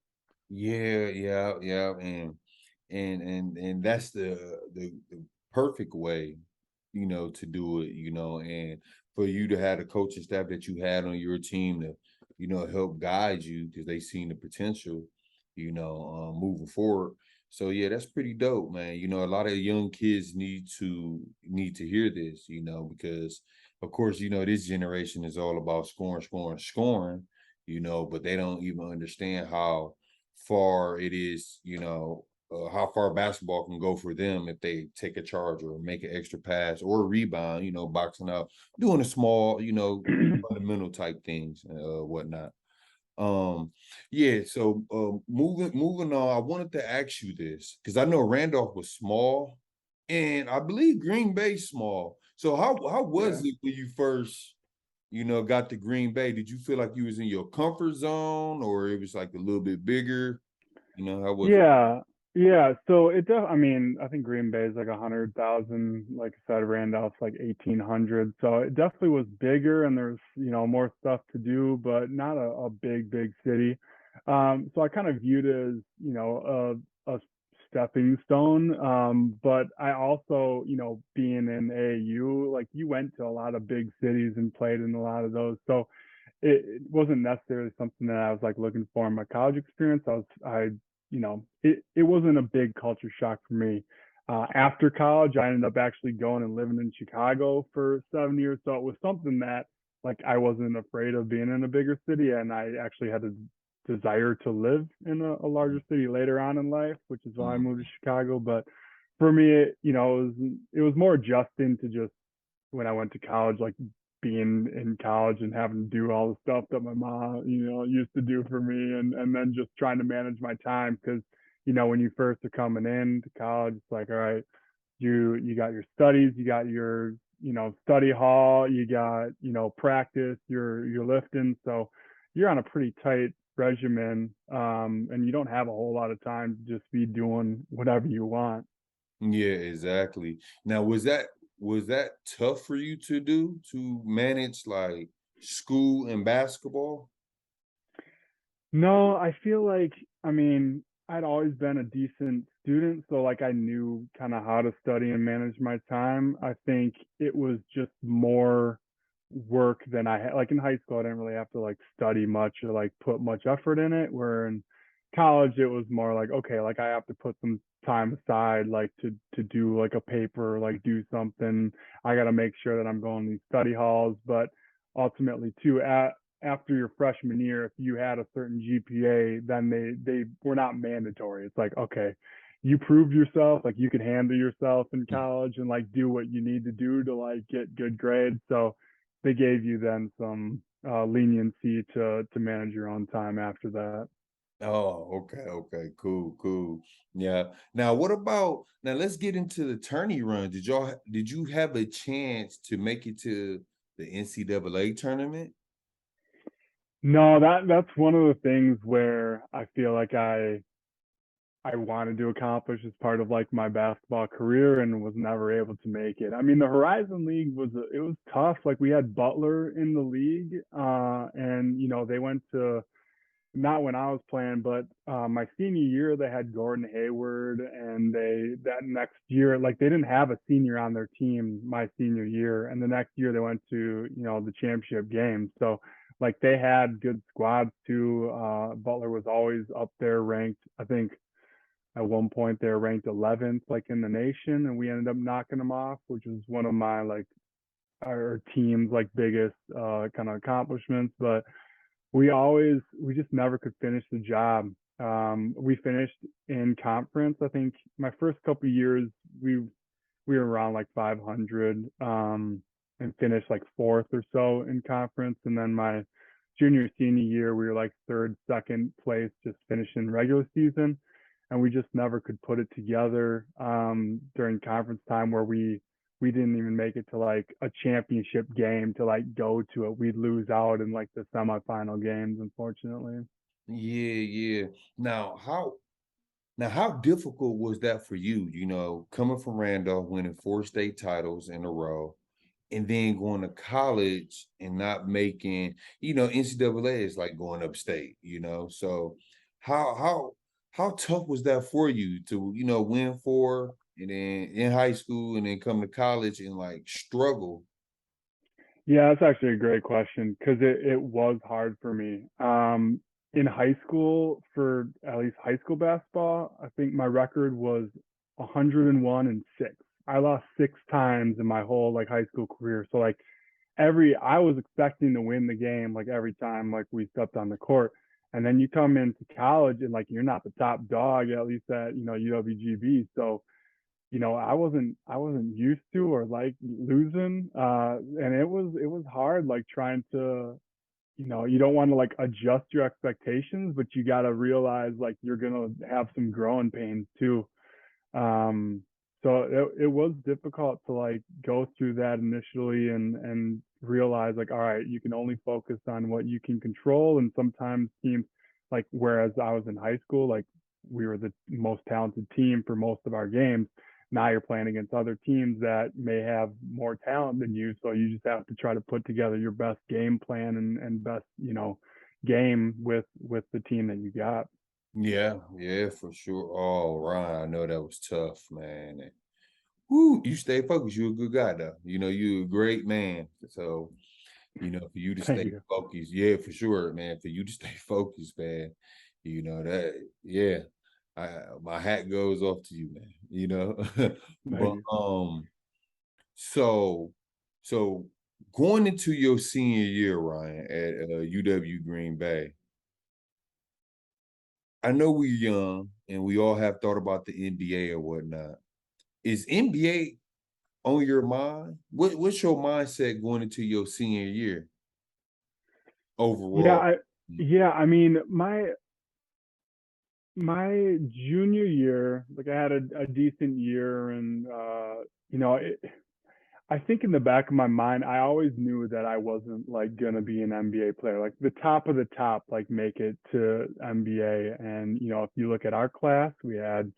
Yeah, and that's the perfect way, to do it, and for you to have the coaching staff that you had on your team to, help guide you because they seen the potential, moving forward. So yeah, that's pretty dope, man. A lot of young kids need to hear this, because of course, this generation is all about scoring, but they don't even understand how far it is, how far basketball can go for them if they take a charge or make an extra pass or a rebound, boxing out, doing the small, fundamental type things, whatnot. Yeah. So moving on, I wanted to ask you this because I know Randolph was small, and I believe Green Bay small. So how was Yeah. it when you first, got to Green Bay? Did you feel like you was in your comfort zone, or it was like a little bit bigger? How was it? Yeah, yeah. So I mean, I think Green Bay is like 100,000. Like I said, Randolph's like 1,800. So it definitely was bigger, and there's more stuff to do, but not a big city. So I kind of viewed it as a stepping stone. But I also being in AAU, like you went to a lot of big cities and played in a lot of those. So it wasn't necessarily something that I was like looking for in my college experience. It wasn't a big culture shock for me. After college, I ended up actually going and living in Chicago for 7 years. So it was something that like I wasn't afraid of being in a bigger city, and I actually had to desire to live in a larger city later on in life, which is why I Mhm. moved to Chicago. But for me, it was more adjusting to just when I went to college, like being in college and having to do all the stuff that my mom, used to do for me, and then just trying to manage my time because, when you first are coming into college, it's like, all right, you got your studies, you got your, study hall, you got, practice, you're lifting, so you're on a pretty tight regimen, and you don't have a whole lot of time to just be doing whatever you want. Yeah, exactly. Now, was that tough for you to do to manage like school and basketball? No, I feel like, I mean, I'd always been a decent student, so like I knew kind of how to study and manage my time. I think it was just more work than I had. Like in high school, I didn't really have to like study much or like put much effort in it. Where in college, it was more like, okay, like I have to put some time aside, like to do like a paper, like do something. I got to make sure that I'm going to these study halls, but ultimately too, after your freshman year, if you had a certain GPA, then they were not mandatory. It's like, okay, you proved yourself, like you could handle yourself in college and like do what you need to do to like get good grades. So they gave you then some leniency to manage your own time after that. Oh, okay, okay, cool, cool. Yeah. Now, what about now? Let's get into the tourney run. Did you have a chance to make it to the NCAA tournament? No, that's one of the things where I feel like I wanted to accomplish as part of like my basketball career and was never able to make it. I mean, the Horizon League it was tough. Like we had Butler in the league, and they went to, not when I was playing, but my senior year they had Gordon Hayward, and that next year, like they didn't have a senior on their team my senior year, and the next year they went to the championship game. So like they had good squads too. Butler was always up there ranked. I think at one point they were ranked 11th like in the nation, and we ended up knocking them off, which was one of my like our team's like biggest kind of accomplishments. But we just never could finish the job. We finished in conference. I think my first couple of years we were around like 500, and finished like fourth or so in conference. And then my junior senior year we were like third, second place, just finishing regular season, and we just never could put it together during conference time where we didn't even make it to like a championship game to like go to it. We'd lose out in like the semifinal games, unfortunately. Yeah, yeah. Now, how difficult was that for you? Coming from Randolph, winning 4 state titles in a row, and then going to college and not making, NCAA is like going upstate, So how how how tough was that for you to, win 4 and then in high school and then come to college and like struggle? Yeah, that's actually a great question because it was hard for me. In high school, for at least high school basketball, I think my record was 101 and 6. I lost 6 times in my whole like high school career. So like I was expecting to win the game like every time like we stepped on the court. And then you come into college and like you're not the top dog, at least at UWGB. So I wasn't used to or like losing, and it was hard like trying to, you don't want to like adjust your expectations, but you got to realize like you're gonna have some growing pains too. um so it was difficult to like go through that initially and realize like, all right, you can only focus on what you can control. And sometimes teams, like whereas I was in high school, like we were the most talented team for most of our games, now you're playing against other teams that may have more talent than you, so you just have to try to put together your best game plan and best game with the team that you got. Yeah, yeah, for sure. Oh, Ryan, I know that was tough, man. And, whoo, you stay focused. You're a good guy, though. You're a great man. So, for you to Thank stay you. focused, yeah, for sure, man. For you to stay focused, man. That, yeah. My hat goes off to you, man. Thank But you. so so going into your senior year, Ryan, at UW Green Bay, I know we're young and we all have thought about the NBA or whatnot. Is NBA on your mind? What's your mindset going into your senior year Yeah, overall? I mean, my junior year, like I had a decent year, and you know, I think in the back of my mind, I always knew that I wasn't like gonna be an NBA player, like the top of the top, like make it to NBA. And you know, if you look at our class, we had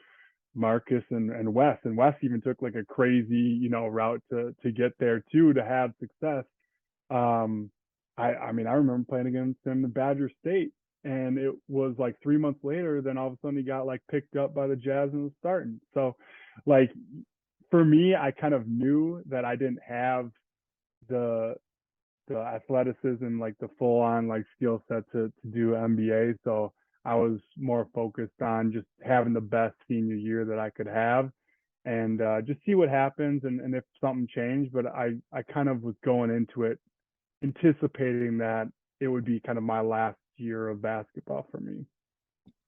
Marcus and Wes, and Wes even took like a crazy, you know, route to get there too, to have success. Um, I mean, I remember playing against him in Badger State, and it was like 3 months later, then all of a sudden he got like picked up by the Jazz and was starting. So, like for me, I kind of knew that I didn't have the athleticism, like the full on like skill set to do NBA. So I was more focused on just having the best senior year that I could have, and just see what happens, and if something changed. But I kind of was going into it anticipating that it would be kind of my last year of basketball for me.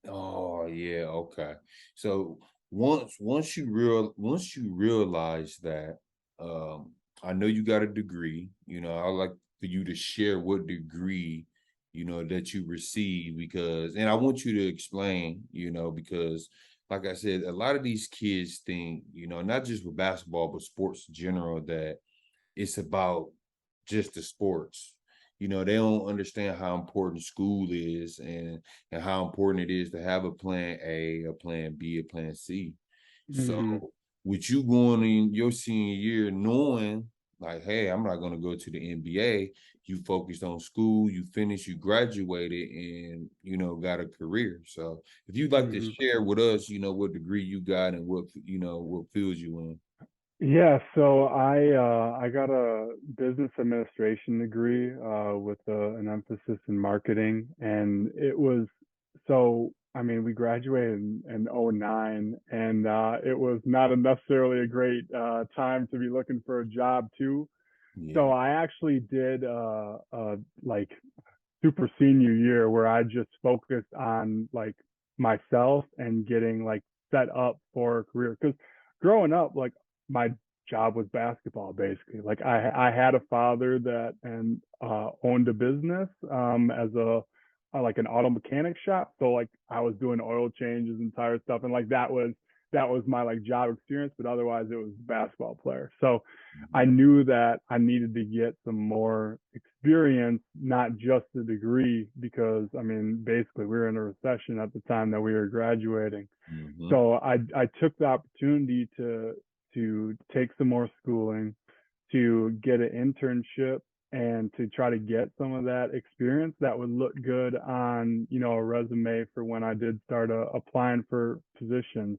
Oh yeah, okay. So once you realize that, I know you got a degree. You know, I like for you to share what degree that you received, because, and I want you to explain, because like I said, a lot of these kids think, not just with basketball but sports in general, that it's about just the sports. They don't understand how important school is, and how important it is to have a plan A, a plan B, a plan C. So Mm-hmm. with you going in your senior year knowing like, hey, I'm not going to go to the NBA, you focused on school, you finished, you graduated, and got a career. So if you'd like to Mm-hmm. share with us, what degree you got and what field you in. Yeah, so I got a business administration degree with an emphasis in marketing, and it was so. I mean, we graduated in '09, and it was not necessarily a great time to be looking for a job too. Yeah. So I actually did like super senior year where I just focused on like myself and getting like set up for a career. Because growing up, like my job was basketball basically. Like I had a father that and owned a business as a like an auto mechanic shop. So like I was doing oil changes and tire stuff, and like that was my like job experience. But otherwise, it was basketball player. So I knew that I needed to get some more experience, not just a degree, because I mean, basically, we were in a recession at the time that we were graduating. Mm-hmm. So I took the opportunity to take some more schooling, to get an internship, and to try to get some of that experience that would look good on a resume for when I did start applying for positions.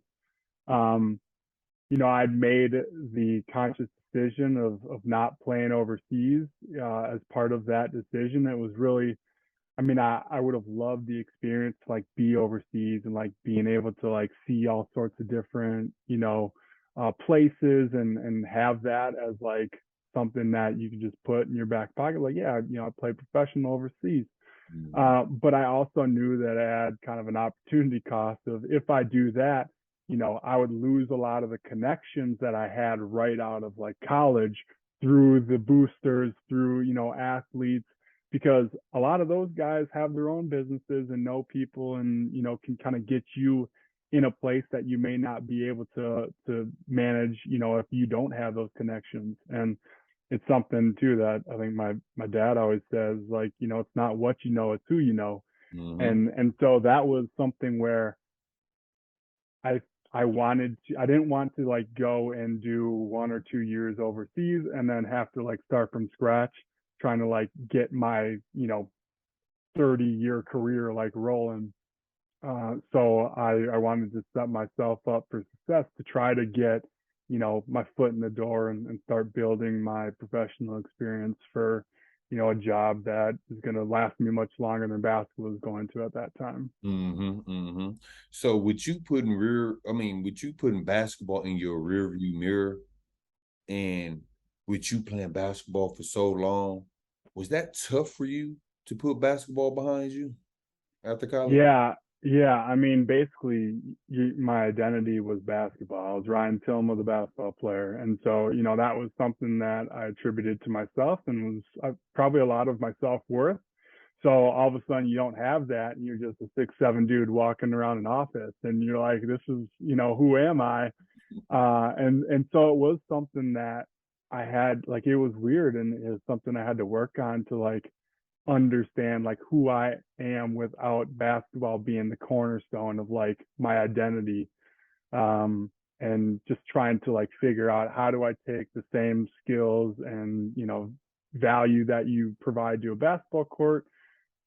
Um, I'd made the conscious decision of not playing overseas as part of that decision. It was really, I mean, I would have loved the experience to like be overseas and like being able to like see all sorts of different, places and have that as like something that you could just put in your back pocket. Like, yeah, I played professional overseas. Mm-hmm. But I also knew that I had kind of an opportunity cost of if I do that, I would lose a lot of the connections that I had right out of like college through the boosters, through, athletes, because a lot of those guys have their own businesses and know people and, can kind of get you in a place that you may not be able to manage, if you don't have those connections. And it's something too that I think my dad always says, like, it's not what you know, it's who you know. Mm-hmm. And so that was something where I I didn't want to like go and do 1 or 2 years overseas and then have to like start from scratch trying to like get my 30-year career like rolling. So I wanted to set myself up for success to try to get, my foot in the door and start building my professional experience for, a job that is going to last me much longer than basketball was going to at that time. Mm-hmm. Mm-hmm. So would you putting basketball in your rear view mirror, and with you playing basketball for so long, was that tough for you to put basketball behind you after college? Yeah. Yeah, I mean, basically, my identity was basketball. I was Ryan Tillema, the basketball player, and so that was something that I attributed to myself, and was probably a lot of my self worth. So all of a sudden, you don't have that, and you're just a 6'7" dude walking around an office, and you're like, "This is, who am I?" And so it was something that I had, like, it was weird, and it was something I had to work on to like understand like who I am without basketball being the cornerstone of like my identity. And just trying to like figure out how do I take the same skills and value that you provide to a basketball court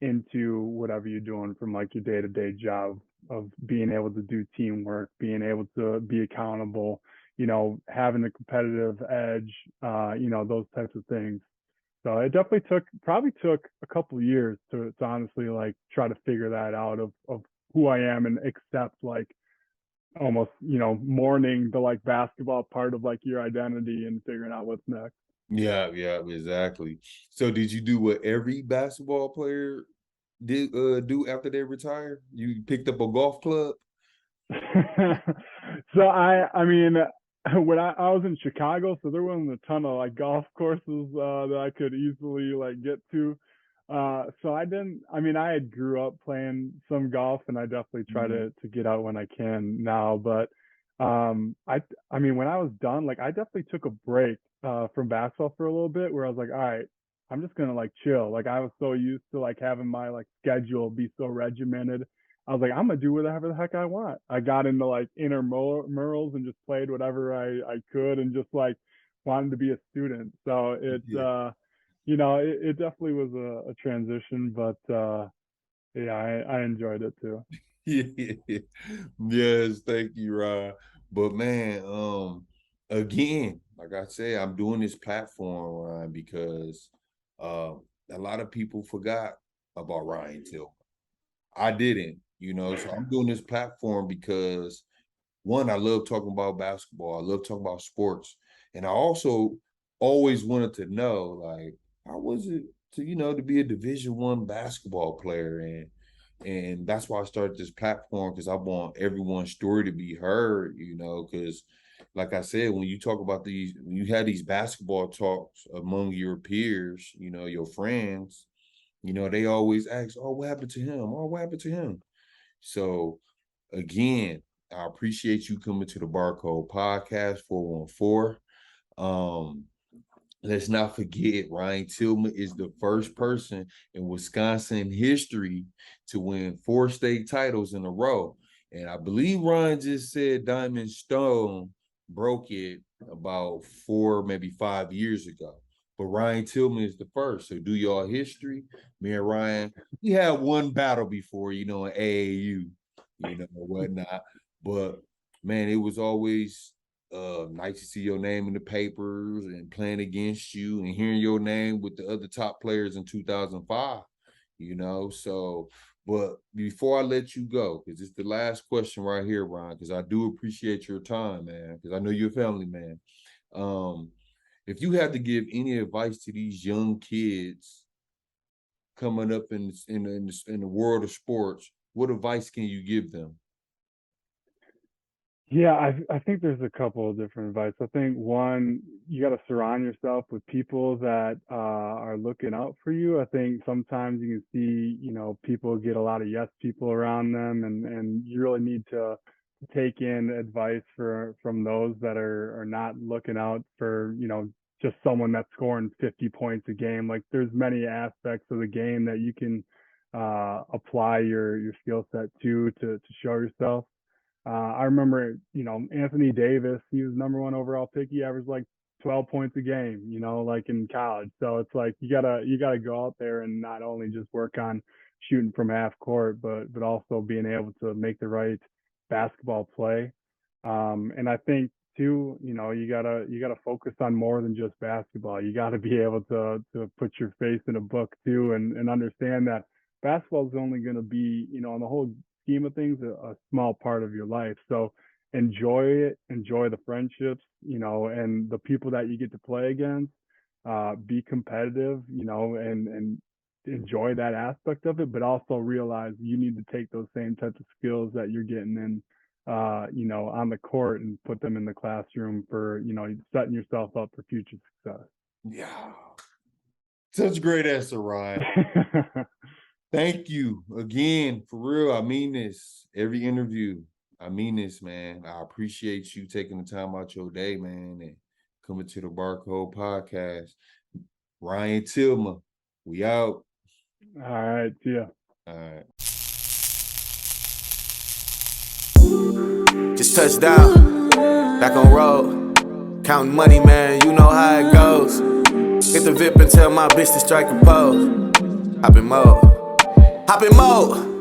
into whatever you're doing from like your day-to-day job of being able to do teamwork, being able to be accountable, having a competitive edge, those types of things. So it definitely probably took a couple of years to honestly like try to figure that out of who I am and accept like almost, mourning the like basketball part of like your identity and figuring out what's next. Yeah, yeah, exactly. So did you do what every basketball player did do after they retire? You picked up a golf club? So I mean, when I was in Chicago, so there wasn't a ton of like golf courses that I could easily like get to. So I didn't. I mean, I had grew up playing some golf, and I definitely try Mhm. to get out when I can now. But I mean, when I was done, like I definitely took a break from basketball for a little bit, where I was like, all right, I'm just gonna like chill. Like I was so used to like having my like schedule be so regimented. I was like, I'm gonna do whatever the heck I want. I got into like intramurals and just played whatever I could and just like wanted to be a student. So it definitely was a transition, but yeah, I enjoyed it too. Yeah. Yes, thank you, Ryan. But man, again, like I said, I'm doing this platform, Ryan, because uh, a lot of people forgot about Ryan Till. I didn't, so I'm doing this platform because one, I love talking about basketball. I love talking about sports. And I also always wanted to know, like, how was it to, to be a Division I basketball player? And that's why I started this platform, because I want everyone's story to be heard, because like I said, when you talk about when you have these basketball talks among your peers, your friends, they always ask, oh, what happened to him? Oh, what happened to him? So again, I appreciate you coming to the Barcode Podcast 414. Um, let's not forget, Ryan Tillema is the first person in Wisconsin history to win 4 state titles in a row. And I believe Ryan just said Diamond Stone broke it about 4, maybe 5 years ago. But Ryan Tillema is the first. So do y'all history. Me and Ryan, we had one battle before, in AAU, whatnot. But man, it was always nice to see your name in the papers and playing against you and hearing your name with the other top players in 2005, So, but before I let you go, because it's the last question right here, Ron, because I do appreciate your time, man, because I know you're a family man. Um, if you had to give any advice to these young kids coming up in the world of sports, what advice can you give them? Yeah, I think there's a couple of different advice. I think one, you got to surround yourself with people that are looking out for you. I think sometimes you can see, people get a lot of yes people around them, and you really need to take in advice from those that are not looking out for, just someone that's scoring 50 points a game. Like there's many aspects of the game that you can apply your skill set to show yourself. I remember, Anthony Davis, he was number 1 overall pick. He averaged like 12 points a game, like in college. So it's like you gotta go out there and not only just work on shooting from half court, but also being able to make the right basketball play. And I think too, you gotta focus on more than just basketball. You gotta be able to put your face in a book too, and understand that basketball is only going to be, on the whole scheme of things, a small part of your life. So enjoy it, enjoy the friendships, and the people that you get to play against. Be competitive, and enjoy that aspect of it, but also realize you need to take those same types of skills that you're getting in, on the court and put them in the classroom for, setting yourself up for future success. Yeah. Such a great answer, Ryan. Thank you again, for real. I mean this. Every interview, I mean this, man. I appreciate you taking the time out your day, man, and coming to the Barcode Podcast. Ryan Tillema, we out. All right, see ya. All right. Just touched down, back on road. Counting money, man, you know how it goes. Hit the VIP and tell my bitch to strike a pose. Hop in mode.